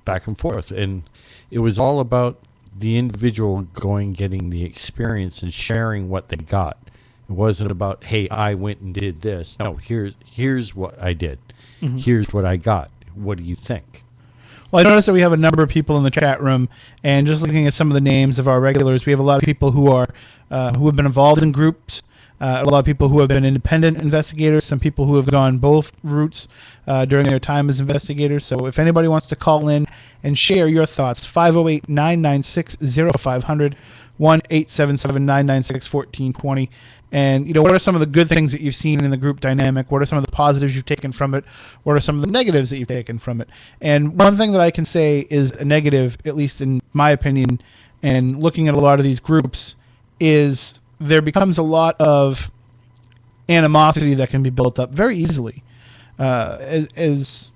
back and forth. And it was all about the individual getting the experience and sharing what they got. It wasn't about, hey, I went and did this. No, here's what I did. Mm-hmm. Here's what I got. What do you think? Well, I noticed that we have a number of people in the chat room, and just looking at some of the names of our regulars, we have a lot of people who have been involved in groups. A lot of people who have been independent investigators, some people who have gone both routes during their time as investigators. So if anybody wants to call in and share your thoughts, 508-996-0500, 1-877-996-1420. And, what are some of the good things that you've seen in the group dynamic? What are some of the positives you've taken from it? What are some of the negatives that you've taken from it? And one thing that I can say is a negative, at least in my opinion, and looking at a lot of these groups, is there becomes a lot of animosity that can be built up very easily. As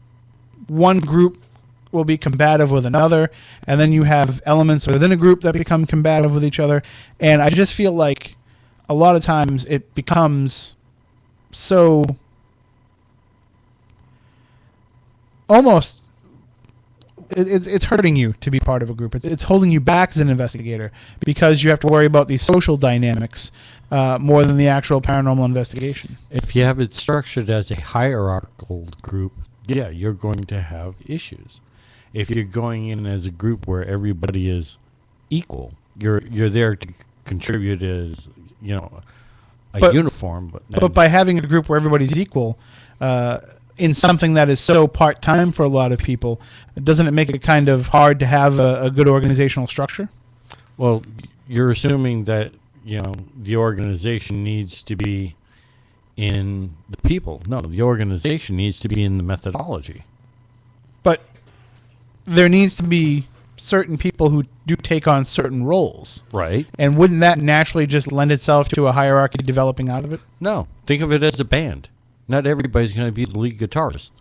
one group will be combative with another, and then you have elements within a group that become combative with each other. And I just feel like a lot of times it becomes so almost it's hurting you to be part of a group. It's holding you back as an investigator because you have to worry about these social dynamics more than the actual paranormal investigation. If you have it structured as a hierarchical group, yeah, you're going to have issues. If you're going in as a group where everybody is equal, you're there to contribute as, you know, a uniform. But by having a group where everybody's equal, in something that is so part-time for a lot of people, doesn't it make it kind of hard to have a good organizational structure? Well, you're assuming that, you know, the organization needs to be in the people. No, the organization needs to be in the methodology. But there needs to be certain people who do take on certain roles. Right. And wouldn't that naturally just lend itself to a hierarchy developing out of it? No. Think of it as a band. Not everybody's going to be the lead guitarist.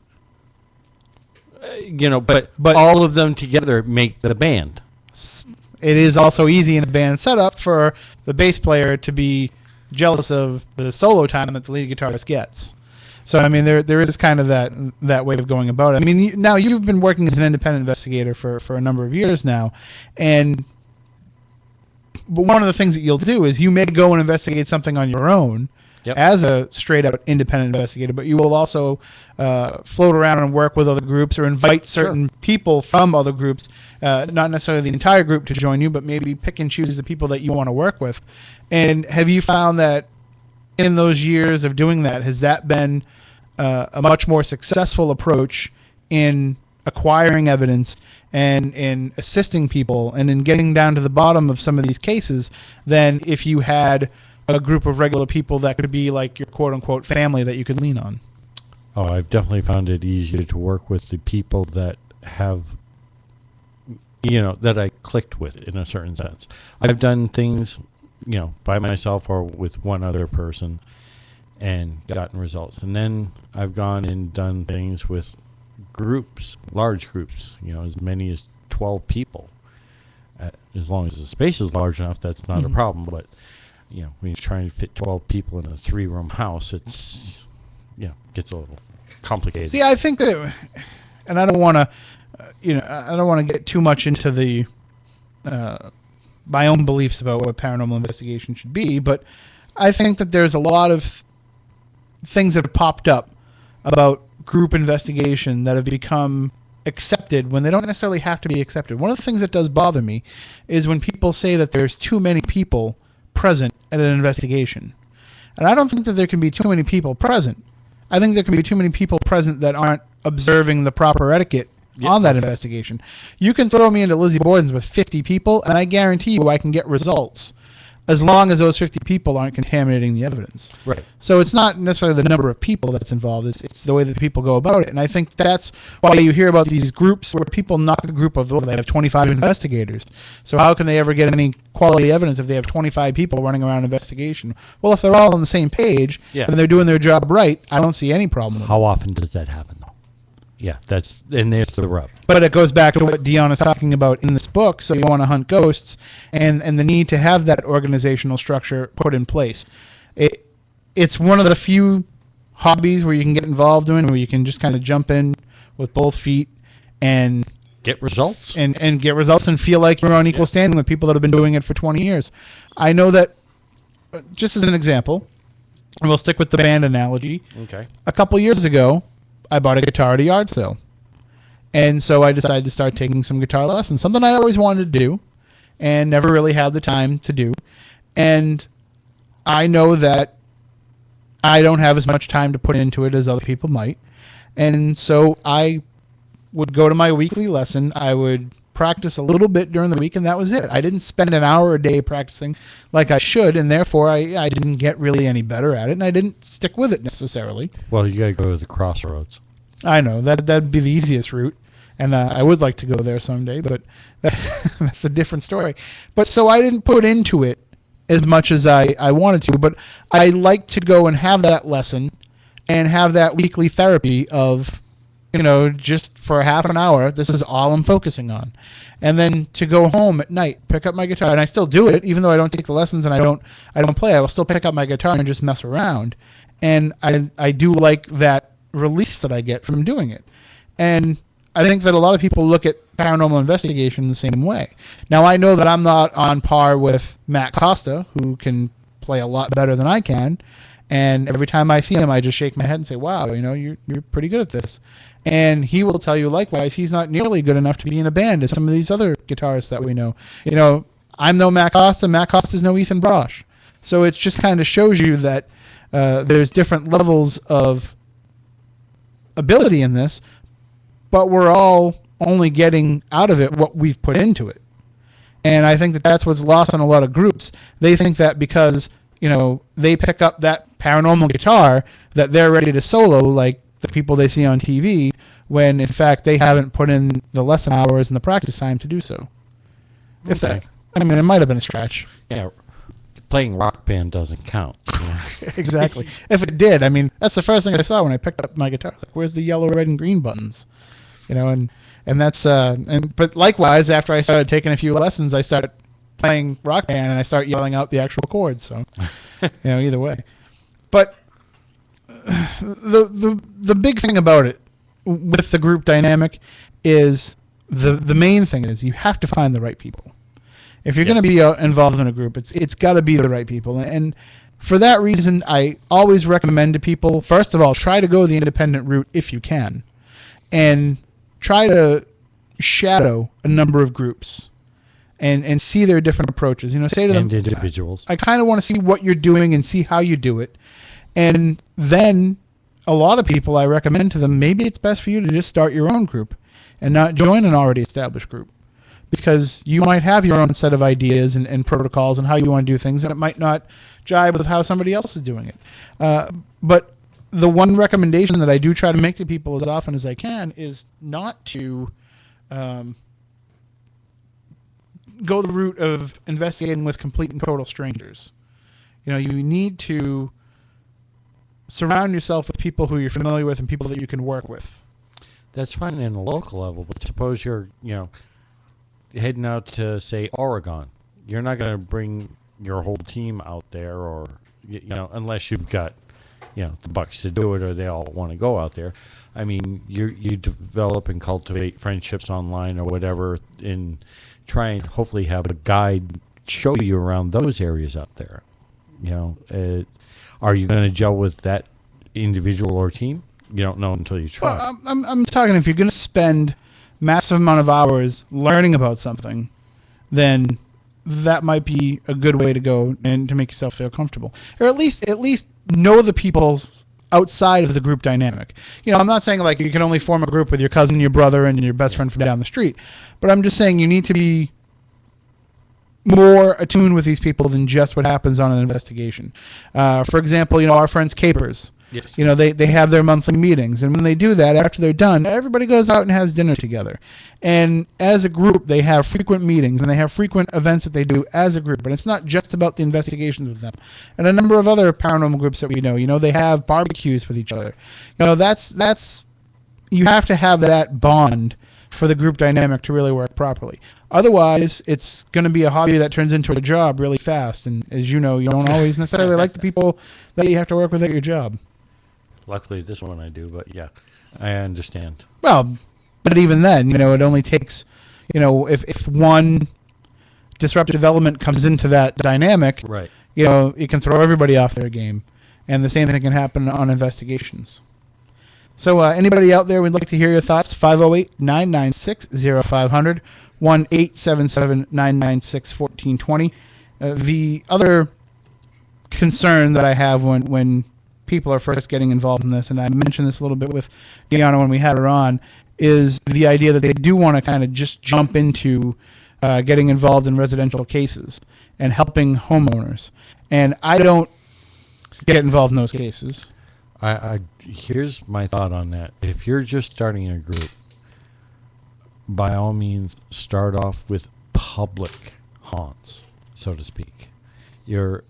You know, but all of them together make the band. It is also easy in a band setup for the bass player to be jealous of the solo time that the lead guitarist gets. So, I mean, there is kind of that way of going about it. I mean, now you've been working as an independent investigator for a number of years now, but one of the things that you'll do is you may go and investigate something on your own as a straight-out independent investigator, but you will also float around and work with other groups or invite certain people from other groups, not necessarily the entire group to join you, but maybe pick and choose the people that you want to work with. And have you found that in those years of doing that, has that been a much more successful approach in acquiring evidence and in assisting people and in getting down to the bottom of some of these cases than if you had a group of regular people that could be like your quote-unquote family that you could lean on? Oh, I've definitely found it easier to work with the people that have, you know, that I clicked with in a certain sense. I've done things, you know, by myself or with one other person and gotten results. And then I've gone and done things with groups, large groups, you know, as many as 12 people. As long as the space is large enough, that's not a problem. But, you know, when you're trying to fit 12 people in a 3-room house, it's, you know, gets a little complicated. See, I think that, and I don't want to, I don't want to get too much into the my own beliefs about what paranormal investigation should be, but I think that there's a lot of things that have popped up about group investigation that have become accepted when they don't necessarily have to be accepted. One of the things that does bother me is when people say that there's too many people present at an investigation. And I don't think that there can be too many people present. I think there can be too many people present that aren't observing the proper etiquette on that investigation. You can throw me into Lizzie Borden's with 50 people, and I guarantee you I can get results as long as those 50 people aren't contaminating the evidence. Right. So it's not necessarily the number of people that's involved. It's the way that people go about it. And I think that's why you hear about these groups where people knock a group of, they have 25 investigators. So how can they ever get any quality evidence if they have 25 people running around investigation? Well, if they're all on the same page and they're doing their job right, I don't see any problem with it. How often does that happen, though? Yeah, there's the rub. But it goes back to what Deonna's talking about in this book. So you want to hunt ghosts, and the need to have that organizational structure put in place. It's one of the few hobbies where you can get involved in, where you can just kind of jump in with both feet and get results, and get results, and feel like you're on equal standing with people that have been doing it for 20 years. I know that, just as an example, and we'll stick with the band analogy. Okay. A couple years ago, I bought a guitar at a yard sale. And so I decided to start taking some guitar lessons, something I always wanted to do and never really had the time to do. And I know that I don't have as much time to put into it as other people might. And so I would go to my weekly lesson. I would practice a little bit during the week, and that was it. I didn't spend an hour a day practicing like I should, and therefore I didn't get really any better at it, and I didn't stick with it necessarily. Well, you got to go to the crossroads. I know. That'd be the easiest route, and I would like to go there someday, but that's a different story. But so I didn't put into it as much as I wanted to, but I like to go and have that lesson and have that weekly therapy of, just for half an hour, this is all I'm focusing on. And then to go home at night, pick up my guitar, and I still do it, even though I don't take the lessons and I don't play, I will still pick up my guitar and just mess around. And I do like that release that I get from doing it. And I think that a lot of people look at paranormal investigation the same way. Now, I know that I'm not on par with Matt Costa, who can play a lot better than I can. And every time I see him, I just shake my head and say, wow, you're pretty good at this. And he will tell you likewise, he's not nearly good enough to be in a band as some of these other guitarists that we know. I'm no Matt Costa. Matt Costa's no Ethan Brosh. So it just kind of shows you that there's different levels of ability in this, but we're all only getting out of it what we've put into it. And I think that that's what's lost on a lot of groups. They think that because, they pick up that paranormal guitar, that they're ready to solo like the people they see on TV, when in fact they haven't put in the lesson hours and the practice time to do so. If that, it might have been a stretch. Yeah, playing Rock Band doesn't count. Exactly. If it did, that's the first thing I saw when I picked up my guitar. I was like, where's the yellow, red, and green buttons? And that's but likewise, after I started taking a few lessons, I started playing Rock Band and I start yelling out the actual chords. So, either way. But the big thing about it with the group dynamic is the main thing is you have to find the right people. If you're going to be involved in a group, it's got to be the right people. And for that reason, I always recommend to people, first of all, try to go the independent route if you can, and try to shadow a number of groups and see their different approaches. Say to them, and individuals. I kind of want to see what you're doing and see how you do it. And then a lot of people, I recommend to them, maybe it's best for you to just start your own group and not join an already established group, because you might have your own set of ideas and protocols and how you want to do things, and it might not jibe with how somebody else is doing it. But the one recommendation that I do try to make to people as often as I can is not to go the route of investigating with complete and total strangers. You need to surround yourself with people who you're familiar with and people that you can work with. That's fine in a local level, but suppose you're, heading out to, say, Oregon. You're not going to bring your whole team out there, or, unless you've got, the bucks to do it, or they all want to go out there. You develop and cultivate friendships online or whatever, and try and hopefully have a guide show you around those areas out there. Are you going to gel with that individual or team? You don't know until you try. Well, I'm talking, if you're going to spend massive amount of hours learning about something, then that might be a good way to go and to make yourself feel comfortable, or at least know the people outside of the group dynamic. I'm not saying like you can only form a group with your cousin, your brother, and your best friend from down the street, but I'm just saying you need to be more attuned with these people than just what happens on an investigation. For example, our friends Capers. Yes. They have their monthly meetings, and when they do that, after they're done, everybody goes out and has dinner together. And as a group, they have frequent meetings, and they have frequent events that they do as a group. But it's not just about the investigations with them. And a number of other paranormal groups that we know, they have barbecues with each other. That's you have to have that bond for the group dynamic to really work properly. Otherwise, it's going to be a hobby that turns into a job really fast. And as you know, you don't always necessarily like the people that you have to work with at your job. Luckily, this one I do, but yeah, I understand. Well, but even then, it only takes, if one disruptive element comes into that dynamic, right? It can throw everybody off their game. And the same thing can happen on investigations. So anybody out there, we'd like to hear your thoughts. 508-996-0500, 1-877-996-1420. The other concern that I have when people are first getting involved in this, and I mentioned this a little bit with Deonna when we had her on, is the idea that they do want to kind of just jump into getting involved in residential cases and helping homeowners. And I don't get involved in those cases. Here's my thought on that. If you're just starting a group, by all means, start off with public haunts, so to speak. You're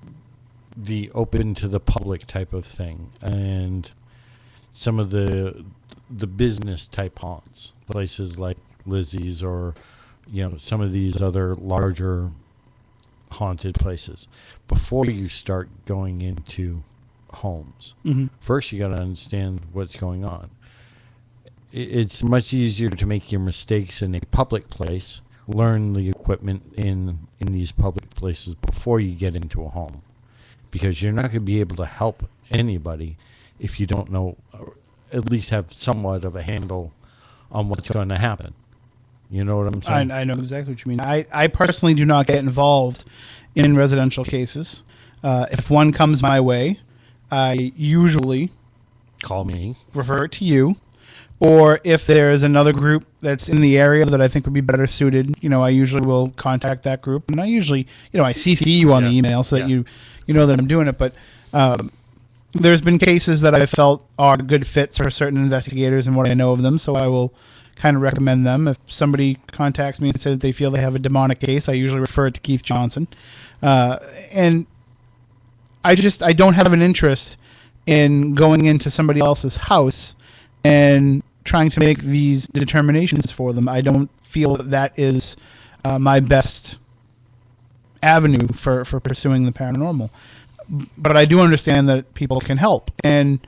the open to the public type of thing, and some of the business type haunts, places like Lizzie's, or some of these other larger haunted places, before you start going into homes. Mm-hmm. First you got to understand what's going on. it's much easier to make your mistakes in a public place, learn the equipment in these public places before you get into a home, because you're not going to be able to help anybody if you don't know, or at least have somewhat of a handle on what's going to happen. You know what I'm saying? I know exactly what you mean. I personally do not get involved in residential cases. If one comes my way, I usually call me, refer it to you, or if there's another group that's in the area that I think would be better suited, I usually will contact that group, and I usually, I CC you on the email so that you know that I'm doing it. But there's been cases that I felt are good fits for certain investigators and what I know of them, so I will kind of recommend them. If somebody contacts me and says they feel they have a demonic case, I usually refer it to Keith Johnson. And I don't have an interest in going into somebody else's house and trying to make these determinations for them. I don't feel that is my best avenue for pursuing the paranormal. But I do understand that people can help. And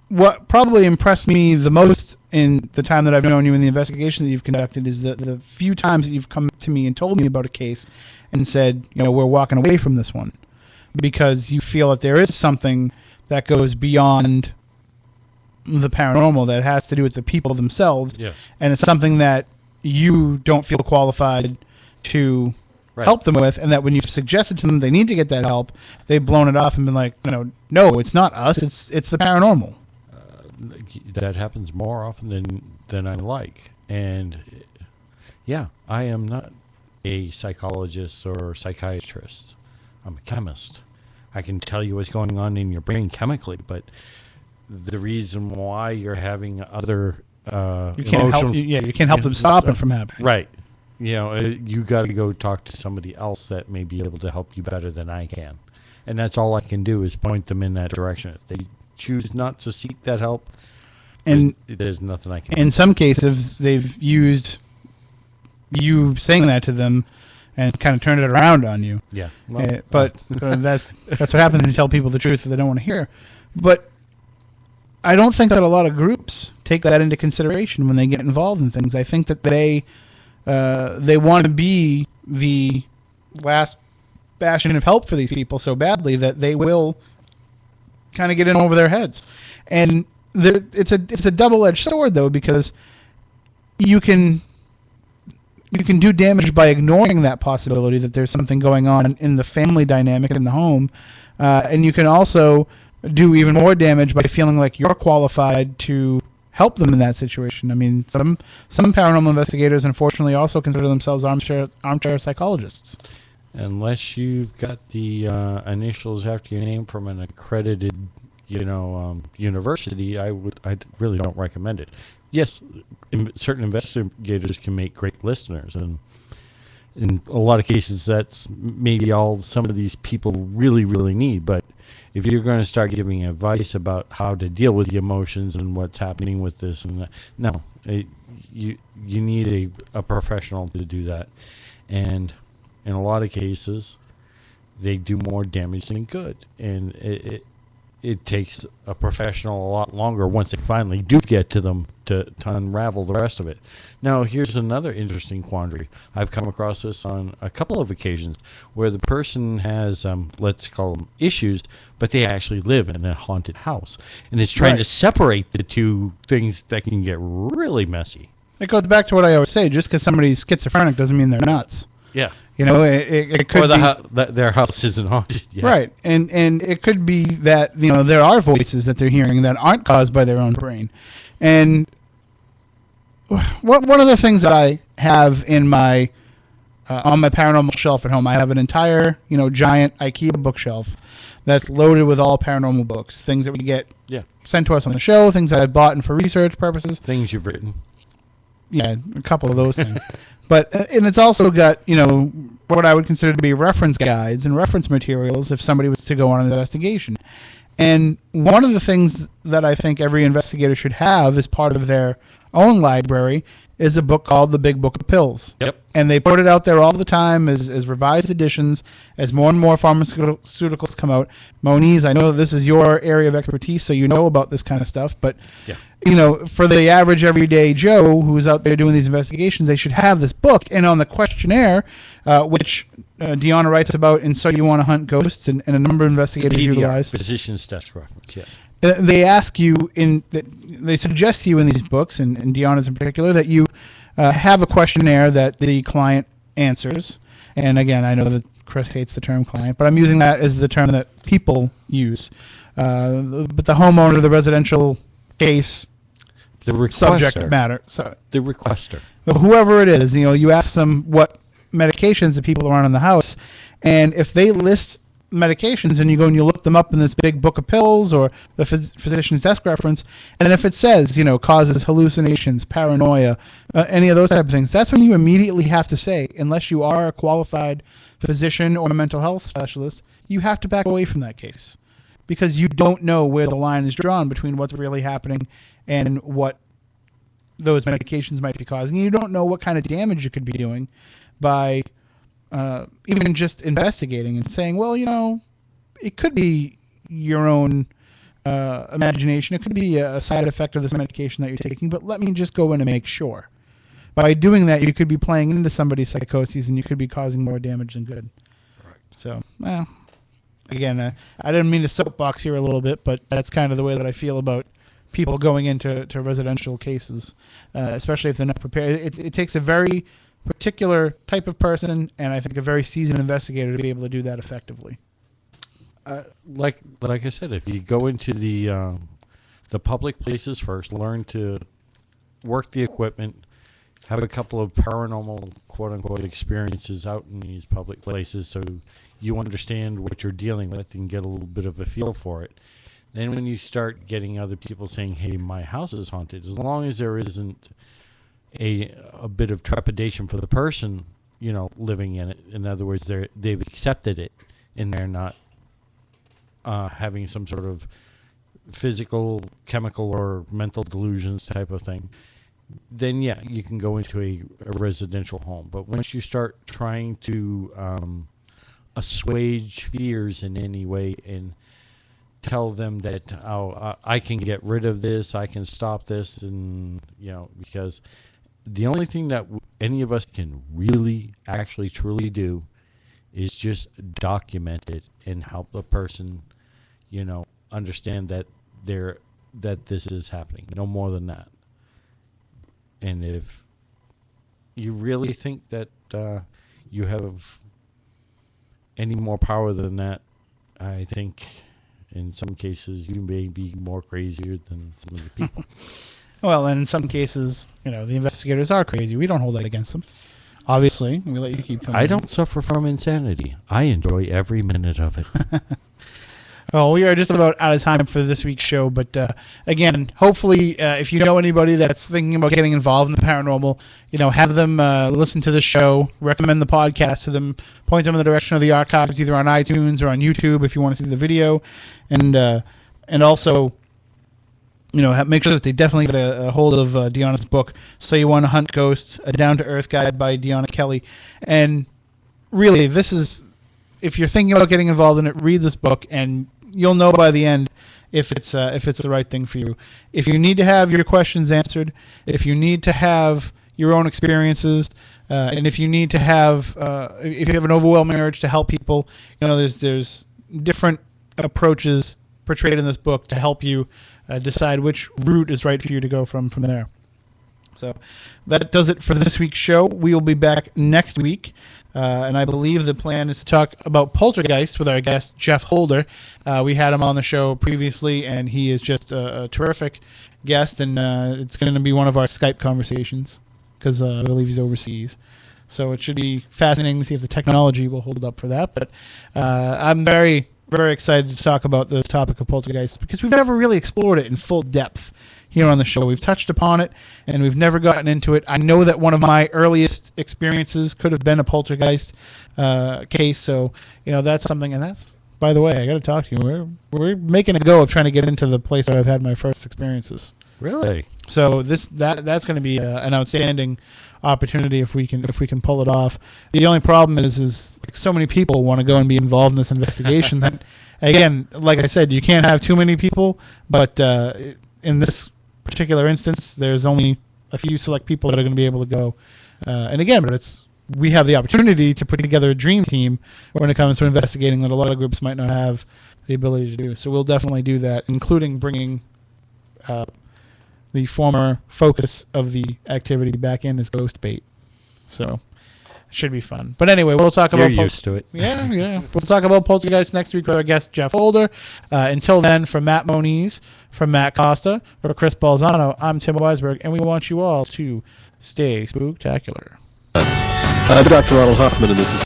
what probably impressed me the most in the time that I've known you in the investigation that you've conducted is the few times that you've come to me and told me about a case and said, we're walking away from this one because you feel that there is something that goes beyond the paranormal that has to do with the people themselves. Yes. And it's something that you don't feel qualified to help them with, and that when you've suggested to them they need to get that help, they've blown it off and been like, no, it's not us, it's the paranormal. That happens more often than I like. And yeah, I am not a psychologist or psychiatrist. I'm a chemist. I can tell you what's going on in your brain chemically, but the reason why you're having other you can't help them stop it from happening. Right. You got to go talk to somebody else that may be able to help you better than I can. And that's all I can do is point them in that direction. If they choose not to seek that help, and there's nothing I can do. In some cases, they've used you saying that to them and kind of turned it around on you. Yeah. But that's what happens when you tell people the truth that they don't want to hear. But I don't think that a lot of groups take that into consideration when they get involved in things. I think that they want to be the last bastion of help for these people so badly that they will kind of get in over their heads. And it's a double-edged sword, though, because you can do damage by ignoring that possibility that there's something going on in the family dynamic in the home, and you can also do even more damage by feeling like you're qualified to help them in that situation. I mean, some paranormal investigators, unfortunately, also consider themselves armchair psychologists. Unless you've got the initials after your name from an accredited, university, I really don't recommend it. Yes, certain investigators can make great listeners, and in a lot of cases, that's maybe all some of these people really, really need. But if you're going to start giving advice about how to deal with the emotions and what's happening with this and that, no, you need a professional to do that. And in a lot of cases, they do more damage than good. And it takes a professional a lot longer once they finally do get to them to unravel the rest of it. Now, here's another interesting quandary. I've come across this on a couple of occasions where the person has, let's call them issues, but they actually live in a haunted house. And it's trying to separate the two things that can get really messy. It goes back to what I always say, just because somebody's schizophrenic doesn't mean they're nuts. Yeah. It could be their house isn't haunted yet. Right. And it could be that, there are voices that they're hearing that aren't caused by their own brain. And one of the things that I have in my on my paranormal shelf at home, I have an entire, giant IKEA bookshelf that's loaded with all paranormal books, things that we get sent to us on the show, things that I've bought and for research purposes. Things you've written. Yeah, a couple of those things. But and it's also got, what I would consider to be reference guides and reference materials if somebody was to go on an investigation. And one of the things that I think every investigator should have as part of their own library is a book called The Big Book of Pills. Yep. And they put it out there all the time as revised editions, as more and more pharmaceuticals come out. Moniz, I know this is your area of expertise, so you know about this kind of stuff. But, for the average everyday Joe who's out there doing these investigations, they should have this book. And on the questionnaire, which Deonna writes about in So You Want to Hunt Ghosts, and a number of investigators utilize. Physician's desk reference, yes. They ask you they suggest to you in these books, and Deonna's in particular, that you have a questionnaire that the client answers. And again, I know that Chris hates the term client, but I'm using that as the term that people use. But the homeowner, the residential case, the subject matter. The requester. Whoever it is, you ask them what medications the people are on in the house, and if they list medications and you go and you look them up in this big book of pills or the physician's desk reference, and if it says causes hallucinations, paranoia, any of those type of things, that's when you immediately have to say, unless you are a qualified physician or a mental health specialist, you have to back away from that case, because you don't know where the line is drawn between what's really happening and what those medications might be causing. You don't know what kind of damage you could be doing by even just investigating and saying, well, it could be your own imagination. It could be a side effect of this medication that you're taking, but let me just go in and make sure. By doing that, you could be playing into somebody's psychoses, and you could be causing more damage than good. Right. So, again, I didn't mean to soapbox here a little bit, but that's kind of the way that I feel about people going into residential cases, especially if they're not prepared. It takes a very particular type of person, and I think a very seasoned investigator to be able to do that effectively. Like I said, if you go into the public places first, learn to work the equipment, have a couple of paranormal quote unquote experiences out in these public places, so you understand what you're dealing with and get a little bit of a feel for it. Then when you start getting other people saying, "Hey, my house is haunted," as long as there isn't a bit of trepidation for the person, living in it. In other words, they've accepted it, and they're not having some sort of physical, chemical, or mental delusions type of thing. Then you can go into a residential home. But once you start trying to assuage fears in any way and tell them that I can get rid of this, I can stop this, and because the only thing that any of us can really, actually, truly do is just document it and help the person, understand that this is happening. No more than that. And if you really think that you have any more power than that, I think in some cases you may be more crazier than some of the people. Well, and in some cases, the investigators are crazy. We don't hold that against them. Obviously, we let you keep coming. I don't suffer from insanity. I enjoy every minute of it. Well, we are just about out of time for this week's show, but again, hopefully, if you know anybody that's thinking about getting involved in the paranormal, have them listen to the show, recommend the podcast to them, point them in the direction of the archives, either on iTunes or on YouTube if you want to see the video, and also, make sure that they definitely get a hold of Deonna's book, So You Want to Hunt Ghosts, A Down-to-Earth Guide by Deonna Kelli. And really, this is, if you're thinking about getting involved in it, read this book, and you'll know by the end if it's the right thing for you. If you need to have your questions answered, if you need to have your own experiences, and if you need to have, if you have an overwhelming urge to help people, there's different approaches portrayed in this book to help you decide which route is right for you to go from there. So that does it for this week's show. We will be back next week, and I believe the plan is to talk about poltergeist with our guest, Jeff Holder. We had him on the show previously, and he is just a terrific guest, and it's going to be one of our Skype conversations because I believe he's overseas. So it should be fascinating to see if the technology will hold up for that. But I'm very, very excited to talk about the topic of poltergeist because we've never really explored it in full depth here on the show. We've touched upon it, and we've never gotten into it. I know that one of my earliest experiences could have been a poltergeist case, so that's something. And that's, by the way, I got to talk to you. We're making a go of trying to get into the place where I've had my first experiences. Really? So that's going to be an outstanding opportunity if we can pull it off. The only problem is like so many people want to go and be involved in this investigation that, again, like I said, you can't have too many people. But in this particular instance, there's only a few select people that are going to be able to go. And again, but we have the opportunity to put together a dream team when it comes to investigating that a lot of groups might not have the ability to do. So we'll definitely do that, including bringing the former focus of the activity back in as ghost bait. So it should be fun. But anyway, we'll talk about... You're used to it. Yeah. We'll talk about Poltergeist next week with our guest, Jeff Holder. Until then, for Matt Moniz, from Matt Costa, for Chris Balzano, I'm Tim Weisberg, and we want you all to stay spooktacular. I'm Dr. Ronald Hoffman, and this is...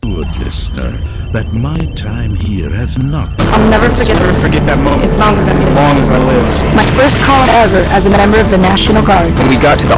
Good listener, that my time here has not... I'll never forget that moment. As long as I live. My first call ever as a member of the National Guard. When we got to the